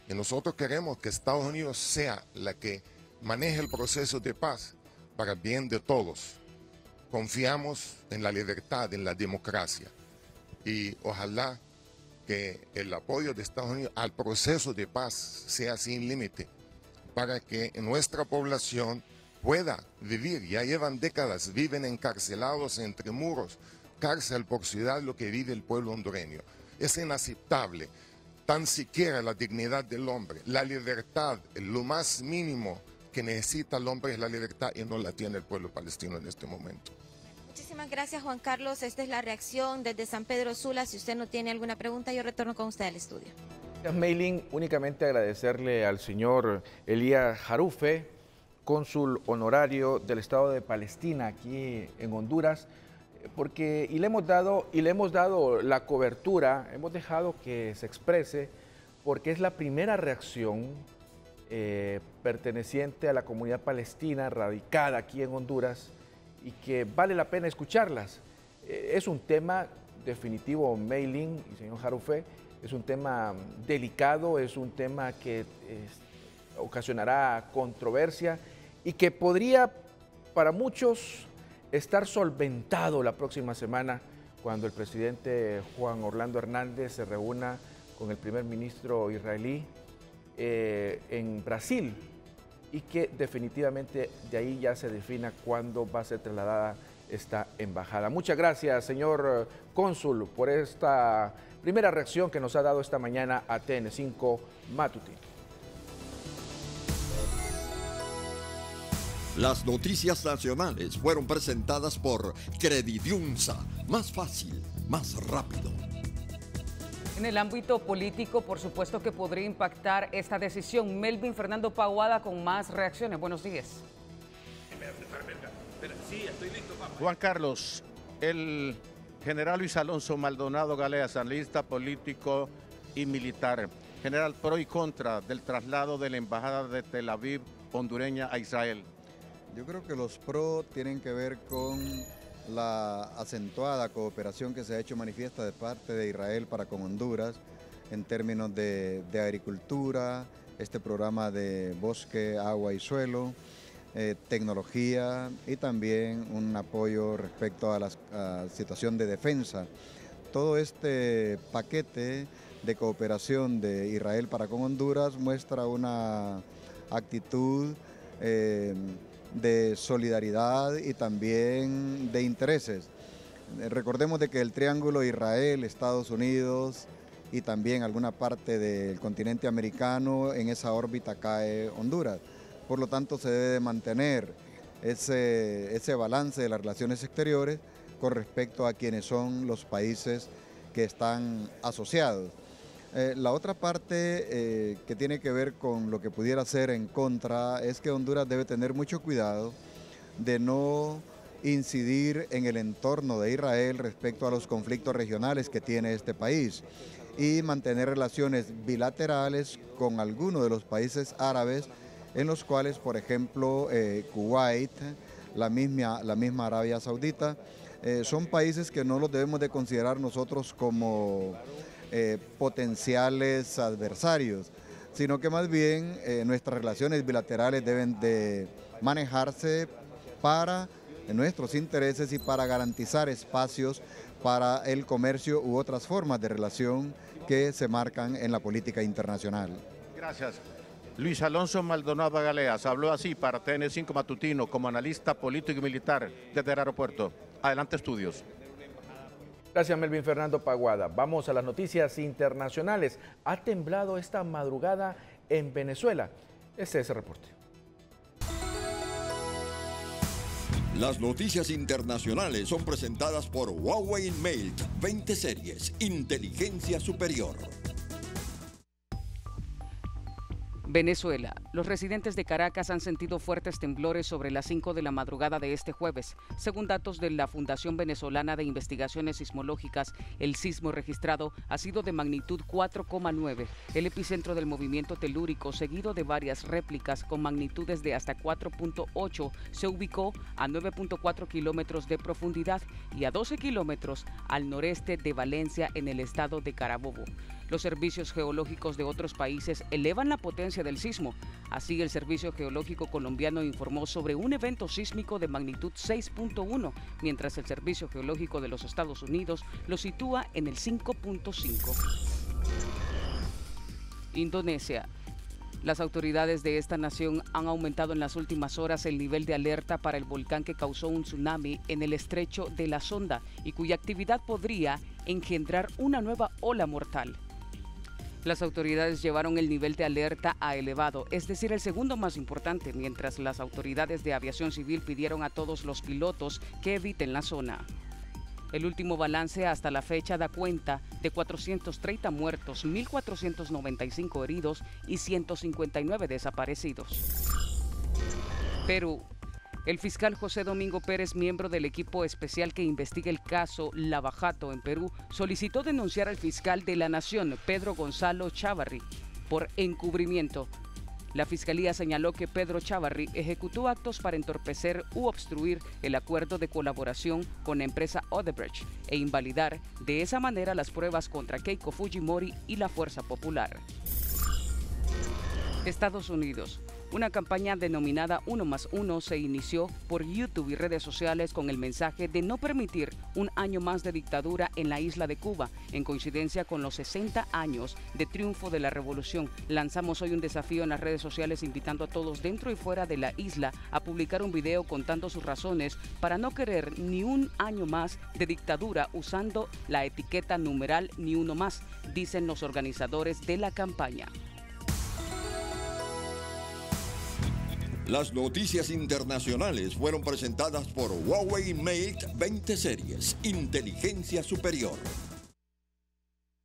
Y nosotros queremos que Estados Unidos sea la que maneje el proceso de paz para bien de todos. Confiamos en la libertad, en la democracia, y ojalá que el apoyo de Estados Unidos al proceso de paz sea sin límite para que nuestra población pueda vivir. Ya llevan décadas, viven encarcelados entre muros, cárcel por ciudad, lo que vive el pueblo hondureño. Es inaceptable, tan siquiera la dignidad del hombre, la libertad, lo más mínimo que necesita el hombre es la libertad y no la tiene el pueblo palestino en este momento. Muchísimas gracias, Juan Carlos. Esta es la reacción desde San Pedro Sula. Si usted no tiene alguna pregunta, yo retorno con usted al estudio. Mailing, únicamente agradecerle al señor Elías Jarufe, cónsul honorario del Estado de Palestina aquí en Honduras, porque le hemos dado la cobertura, hemos dejado que se exprese, porque es la primera reacción perteneciente a la comunidad palestina radicada aquí en Honduras y que vale la pena escucharlas. Es un tema definitivo, Mailing y señor Jarufe, es un tema delicado, es un tema que ocasionará controversia y que podría para muchos estar solventado la próxima semana cuando el presidente Juan Orlando Hernández se reúna con el primer ministro israelí en Brasil y que definitivamente de ahí ya se defina cuándo va a ser trasladada esta embajada. Muchas gracias, señor cónsul, por esta primera reacción que nos ha dado esta mañana a TN5 Matutino. Las noticias nacionales fueron presentadas por Credidiunsa. Más fácil, más rápido. En el ámbito político, por supuesto que podría impactar esta decisión. Melvin Fernando Paguada con más reacciones. Buenos días. Juan Carlos, el general Luis Alonso Maldonado Galeas, analista político y militar. General, pro y contra del traslado de la embajada de Tel Aviv hondureña a Israel. Yo creo que los pro tienen que ver con la acentuada cooperación que se ha hecho manifiesta de parte de Israel para con Honduras en términos de agricultura, este programa de bosque, agua y suelo, tecnología y también un apoyo respecto a la situación de defensa. Todo este paquete de cooperación de Israel para con Honduras muestra una actitud de solidaridad y también de intereses. Recordemos de que el triángulo Israel, Estados Unidos y también alguna parte del continente americano, en esa órbita cae Honduras. Por lo tanto, se debe mantener ese balance de las relaciones exteriores con respecto a quienes son los países que están asociados. La otra parte que tiene que ver con lo que pudiera ser en contra es que Honduras debe tener mucho cuidado de no incidir en el entorno de Israel respecto a los conflictos regionales que tiene este país y mantener relaciones bilaterales con algunos de los países árabes en los cuales, por ejemplo, Kuwait, la misma Arabia Saudita, son países que no los debemos de considerar nosotros como potenciales adversarios, sino que más bien nuestras relaciones bilaterales deben de manejarse para nuestros intereses y para garantizar espacios para el comercio u otras formas de relación que se marcan en la política internacional. Gracias. Luis Alonso Maldonado Galeas habló así para TN5 Matutino como analista político y militar desde el aeropuerto. Adelante, estudios. Gracias, Melvin Fernando Paguada. Vamos a las noticias internacionales. Ha temblado esta madrugada en Venezuela. Este es el reporte. Las noticias internacionales son presentadas por Huawei Mate 20 series, inteligencia superior. Venezuela. Los residentes de Caracas han sentido fuertes temblores sobre las 5 de la madrugada de este jueves. Según datos de la Fundación Venezolana de Investigaciones Sismológicas, el sismo registrado ha sido de magnitud 4,9. El epicentro del movimiento telúrico, seguido de varias réplicas con magnitudes de hasta 4,8, se ubicó a 9,4 kilómetros de profundidad y a 12 kilómetros al noreste de Valencia, en el estado de Carabobo. Los servicios geológicos de otros países elevan la potencia del sismo. Así, el Servicio Geológico Colombiano informó sobre un evento sísmico de magnitud 6,1, mientras el Servicio Geológico de los Estados Unidos lo sitúa en el 5,5. Indonesia. Las autoridades de esta nación han aumentado en las últimas horas el nivel de alerta para el volcán que causó un tsunami en el estrecho de la Sonda y cuya actividad podría engendrar una nueva ola mortal. Las autoridades llevaron el nivel de alerta a elevado, es decir, el segundo más importante, mientras las autoridades de aviación civil pidieron a todos los pilotos que eviten la zona. El último balance hasta la fecha da cuenta de 430 muertos, 1.495 heridos y 159 desaparecidos. Perú. El fiscal José Domingo Pérez, miembro del equipo especial que investiga el caso Lava Jato en Perú, solicitó denunciar al fiscal de la Nación, Pedro Gonzalo Chávarri, por encubrimiento. La fiscalía señaló que Pedro Chávarri ejecutó actos para entorpecer u obstruir el acuerdo de colaboración con la empresa Odebrecht e invalidar de esa manera las pruebas contra Keiko Fujimori y la Fuerza Popular. Estados Unidos. Una campaña denominada 1+1 se inició por YouTube y redes sociales con el mensaje de no permitir un año más de dictadura en la isla de Cuba, en coincidencia con los 60 años de triunfo de la revolución. Lanzamos hoy un desafío en las redes sociales invitando a todos dentro y fuera de la isla a publicar un video contando sus razones para no querer ni un año más de dictadura usando la etiqueta numeral ni uno más, dicen los organizadores de la campaña. Las noticias internacionales fueron presentadas por Huawei Mate 20 series, inteligencia superior.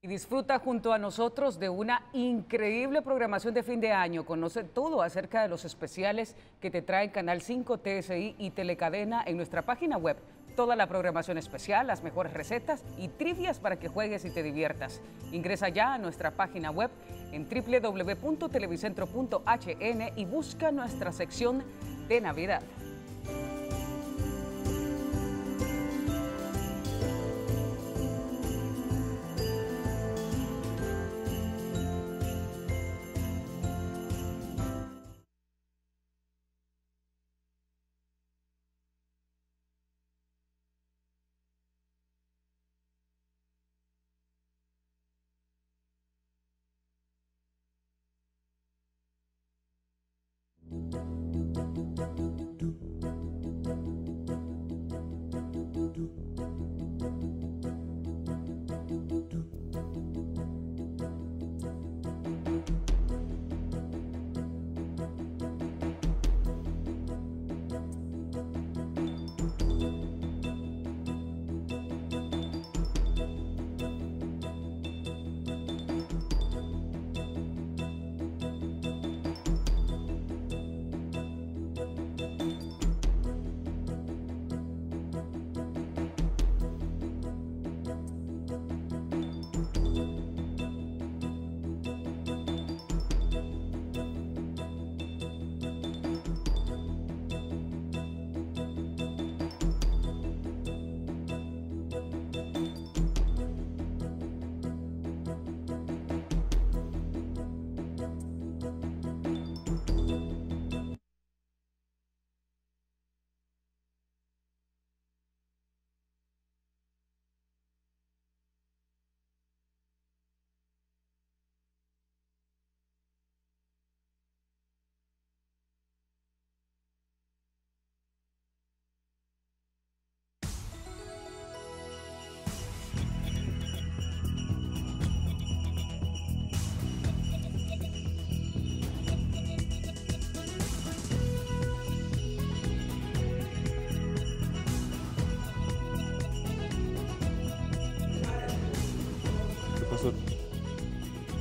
Y disfruta junto a nosotros de una increíble programación de fin de año. Conoce todo acerca de los especiales que te trae Canal 5, TSI y Telecadena en nuestra página web. Toda la programación especial, las mejores recetas y trivias para que juegues y te diviertas. Ingresa ya a nuestra página web en www.televicentro.hn y busca nuestra sección de Navidad.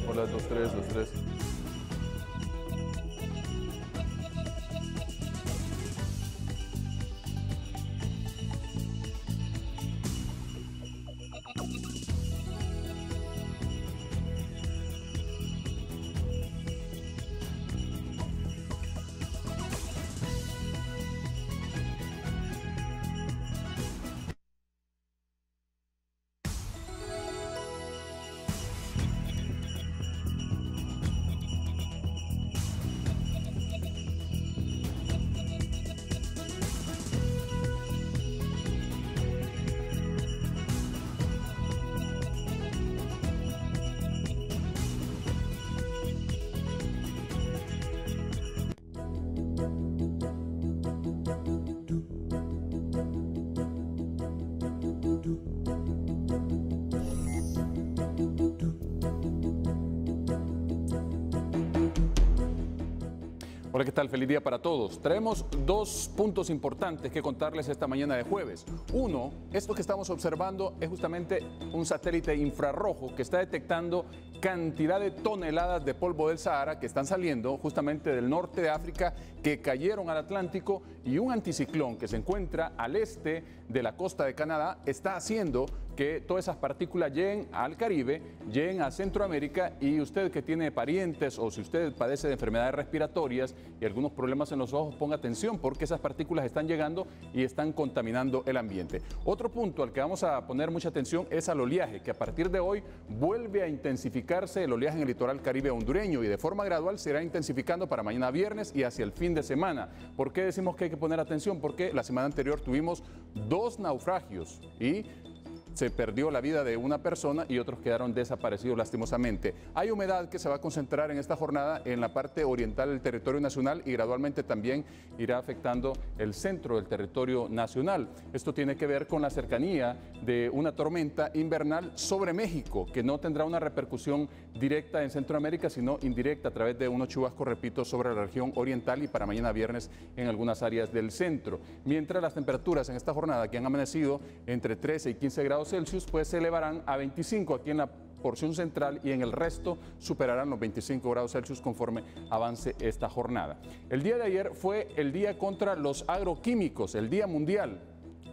Hola, 2, 3, 2, 3. Hola, ¿qué tal? Feliz día para todos. Traemos dos puntos importantes que contarles esta mañana de jueves. Uno, esto que estamos observando es justamente un satélite infrarrojo que está detectando cantidad de toneladas de polvo del Sahara que están saliendo justamente del norte de África, que cayeron al Atlántico, y un anticiclón que se encuentra al este de la costa de Canadá está haciendo que todas esas partículas lleguen al Caribe, lleguen a Centroamérica, y usted que tiene parientes o si usted padece de enfermedades respiratorias y algunos problemas en los ojos, ponga atención porque esas partículas están llegando y están contaminando el ambiente. Otro punto al que vamos a poner mucha atención es al oleaje, que a partir de hoy vuelve a intensificarse el oleaje en el litoral caribe hondureño y de forma gradual se irá intensificando para mañana viernes y hacia el fin de semana. ¿Por qué decimos que hay que poner atención? Porque la semana anterior tuvimos 2 naufragios y se perdió la vida de una persona y otros quedaron desaparecidos lastimosamente. Hay humedad que se va a concentrar en esta jornada en la parte oriental del territorio nacional y gradualmente también irá afectando el centro del territorio nacional. Esto tiene que ver con la cercanía de una tormenta invernal sobre México, que no tendrá una repercusión directa en Centroamérica, sino indirecta a través de unos chubascos, repito, sobre la región oriental y para mañana viernes en algunas áreas del centro. Mientras las temperaturas en esta jornada, que han amanecido entre 13 y 15 grados Celsius, pues se elevarán a 25 aquí en la porción central y en el resto superarán los 25 grados Celsius conforme avance esta jornada. El día de ayer fue el día contra los agroquímicos, el día mundial.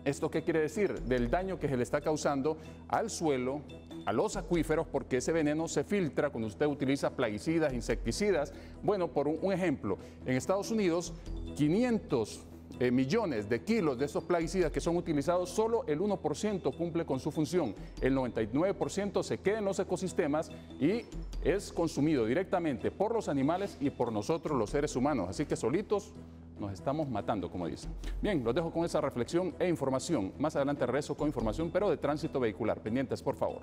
¿Esto qué quiere decir? Del daño que se le está causando al suelo, a los acuíferos, porque ese veneno se filtra cuando usted utiliza plaguicidas, insecticidas. Bueno, por un ejemplo, en Estados Unidos, 500 millones de kilos de esos plaguicidas que son utilizados, solo el 1% cumple con su función. El 99% se queda en los ecosistemas y es consumido directamente por los animales y por nosotros los seres humanos. Así que solitos nos estamos matando, como dicen. Bien, los dejo con esa reflexión e información. Más adelante regreso con información, pero de tránsito vehicular. Pendientes, por favor.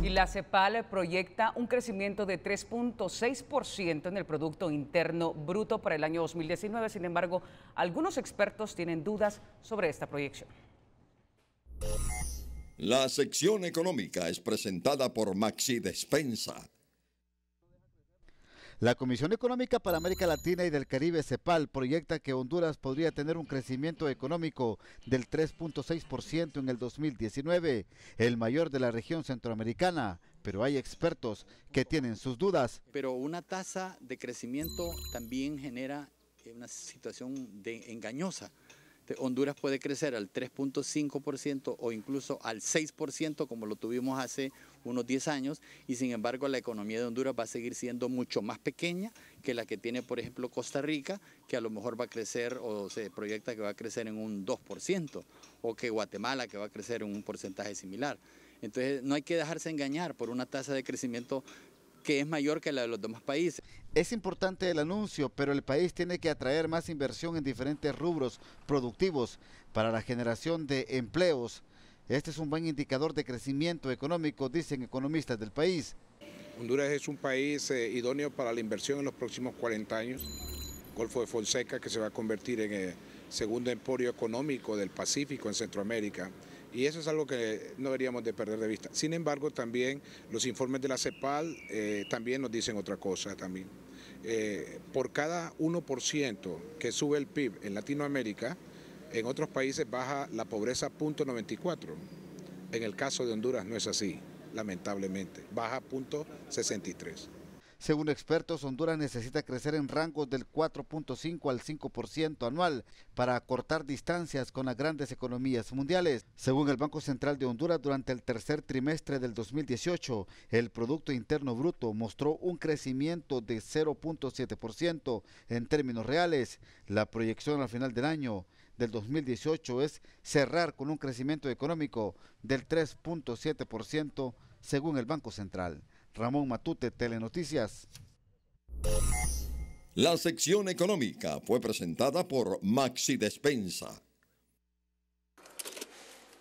La CEPAL proyecta un crecimiento de 3.6% en el Producto Interno Bruto para el año 2019. Sin embargo, algunos expertos tienen dudas sobre esta proyección. La sección económica es presentada por Maxi Despensa. La Comisión Económica para América Latina y del Caribe, CEPAL, proyecta que Honduras podría tener un crecimiento económico del 3.6% en el 2019, el mayor de la región centroamericana, pero hay expertos que tienen sus dudas. Pero una tasa de crecimiento también genera una situación engañosa. Honduras puede crecer al 3.5% o incluso al 6% como lo tuvimos hace unos 10 años y sin embargo la economía de Honduras va a seguir siendo mucho más pequeña que la que tiene por ejemplo Costa Rica, que a lo mejor va a crecer o se proyecta que va a crecer en un 2% o que Guatemala que va a crecer en un porcentaje similar. Entonces no hay que dejarse engañar por una tasa de crecimiento que es mayor que la de los demás países. Es importante el anuncio, pero el país tiene que atraer más inversión en diferentes rubros productivos para la generación de empleos. Este es un buen indicador de crecimiento económico, dicen economistas del país. Honduras es un país idóneo para la inversión en los próximos 40 años. Golfo de Fonseca, que se va a convertir en el segundo emporio económico del Pacífico en Centroamérica. Y eso es algo que no deberíamos de perder de vista. Sin embargo, también los informes de la CEPAL también nos dicen otra cosa también. Por cada 1% que sube el PIB en Latinoamérica, en otros países baja la pobreza 0.94. En el caso de Honduras no es así, lamentablemente. Baja 0.63. Según expertos, Honduras necesita crecer en rangos del 4.5 al 5% anual para acortar distancias con las grandes economías mundiales. Según el Banco Central de Honduras, durante el tercer trimestre del 2018, el Producto Interno Bruto mostró un crecimiento de 0.7% en términos reales. La proyección al final del año del 2018 es cerrar con un crecimiento económico del 3.7% según el Banco Central. Ramón Matute, Telenoticias. La sección económica fue presentada por Maxi Despensa.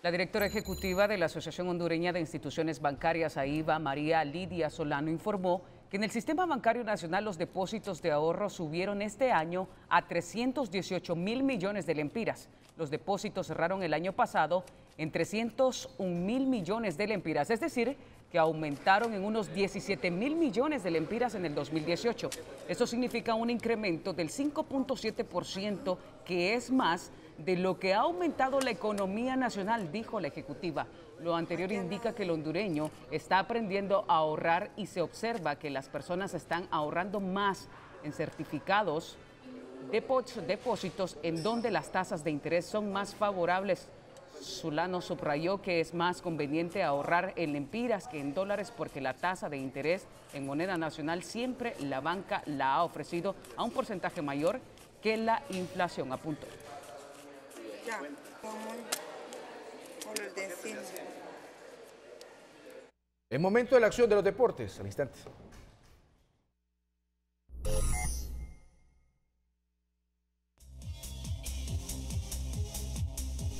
La directora ejecutiva de la Asociación Hondureña de Instituciones Bancarias, AIBA, María Lidia Solano, informó que en el Sistema Bancario Nacional los depósitos de ahorro subieron este año a 318.000 millones de lempiras. Los depósitos cerraron el año pasado en 301.000 millones de lempiras, es decir, que aumentaron en unos 17.000 millones de lempiras en el 2018. Esto significa un incremento del 5.7%, que es más de lo que ha aumentado la economía nacional, dijo la ejecutiva. Lo anterior indica que el hondureño está aprendiendo a ahorrar y se observa que las personas están ahorrando más en certificados depósitos en donde las tasas de interés son más favorables. Zulano subrayó que es más conveniente ahorrar en lempiras que en dólares porque la tasa de interés en moneda nacional siempre la banca la ha ofrecido a un porcentaje mayor que la inflación, apuntó. El momento de la acción de los deportes, al instante.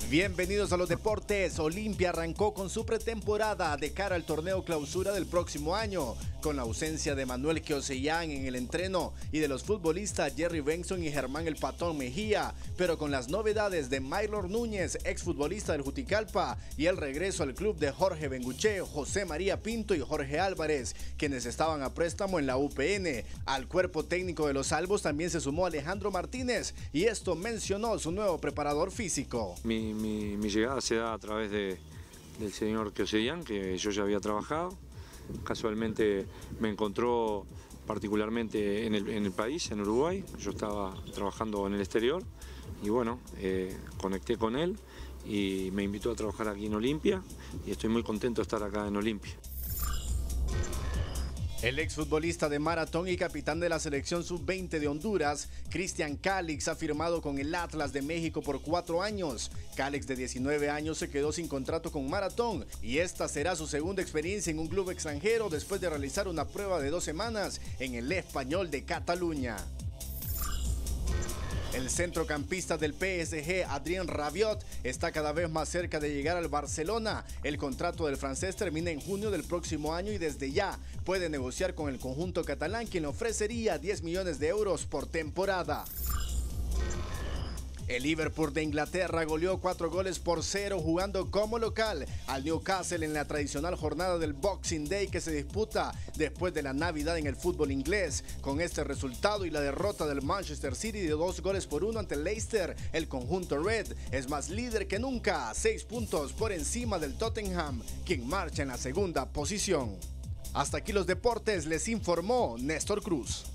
Bienvenidos a los deportes. Olimpia arrancó con su pretemporada de cara al torneo clausura del próximo año, con la ausencia de Manuel Keosellán en el entreno y de los futbolistas Jerry Benson y Germán El Patón Mejía, pero con las novedades de Maylor Núñez, exfutbolista del Juticalpa, y el regreso al club de Jorge Benguche, José María Pinto y Jorge Álvarez, quienes estaban a préstamo en la UPN. Al cuerpo técnico de los Albos también se sumó Alejandro Martínez, y esto mencionó su nuevo preparador físico. Mi llegada se da a través del señor Keosellán, que yo ya había trabajado. Casualmente me encontró particularmente en el país, en Uruguay. Yo estaba trabajando en el exterior y bueno, conecté con él y me invitó a trabajar aquí en Olimpia y estoy muy contento de estar acá en Olimpia. El exfutbolista de maratón y capitán de la selección sub-20 de Honduras, Cristian Calix, ha firmado con el Atlas de México por 4 años. Calix, de 19 años, se quedó sin contrato con maratón y esta será su segunda experiencia en un club extranjero después de realizar una prueba de 2 semanas en el Español de Cataluña. El centrocampista del PSG, Adrien Rabiot, está cada vez más cerca de llegar al Barcelona. El contrato del francés termina en junio del próximo año y desde ya puede negociar con el conjunto catalán, quien le ofrecería 10 millones de euros por temporada. El Liverpool de Inglaterra goleó 4-0 jugando como local al Newcastle en la tradicional jornada del Boxing Day que se disputa después de la Navidad en el fútbol inglés. Con este resultado y la derrota del Manchester City de 2-1 ante el Leicester, el conjunto Red es más líder que nunca, 6 puntos por encima del Tottenham, quien marcha en la segunda posición. Hasta aquí los deportes, les informó Néstor Cruz.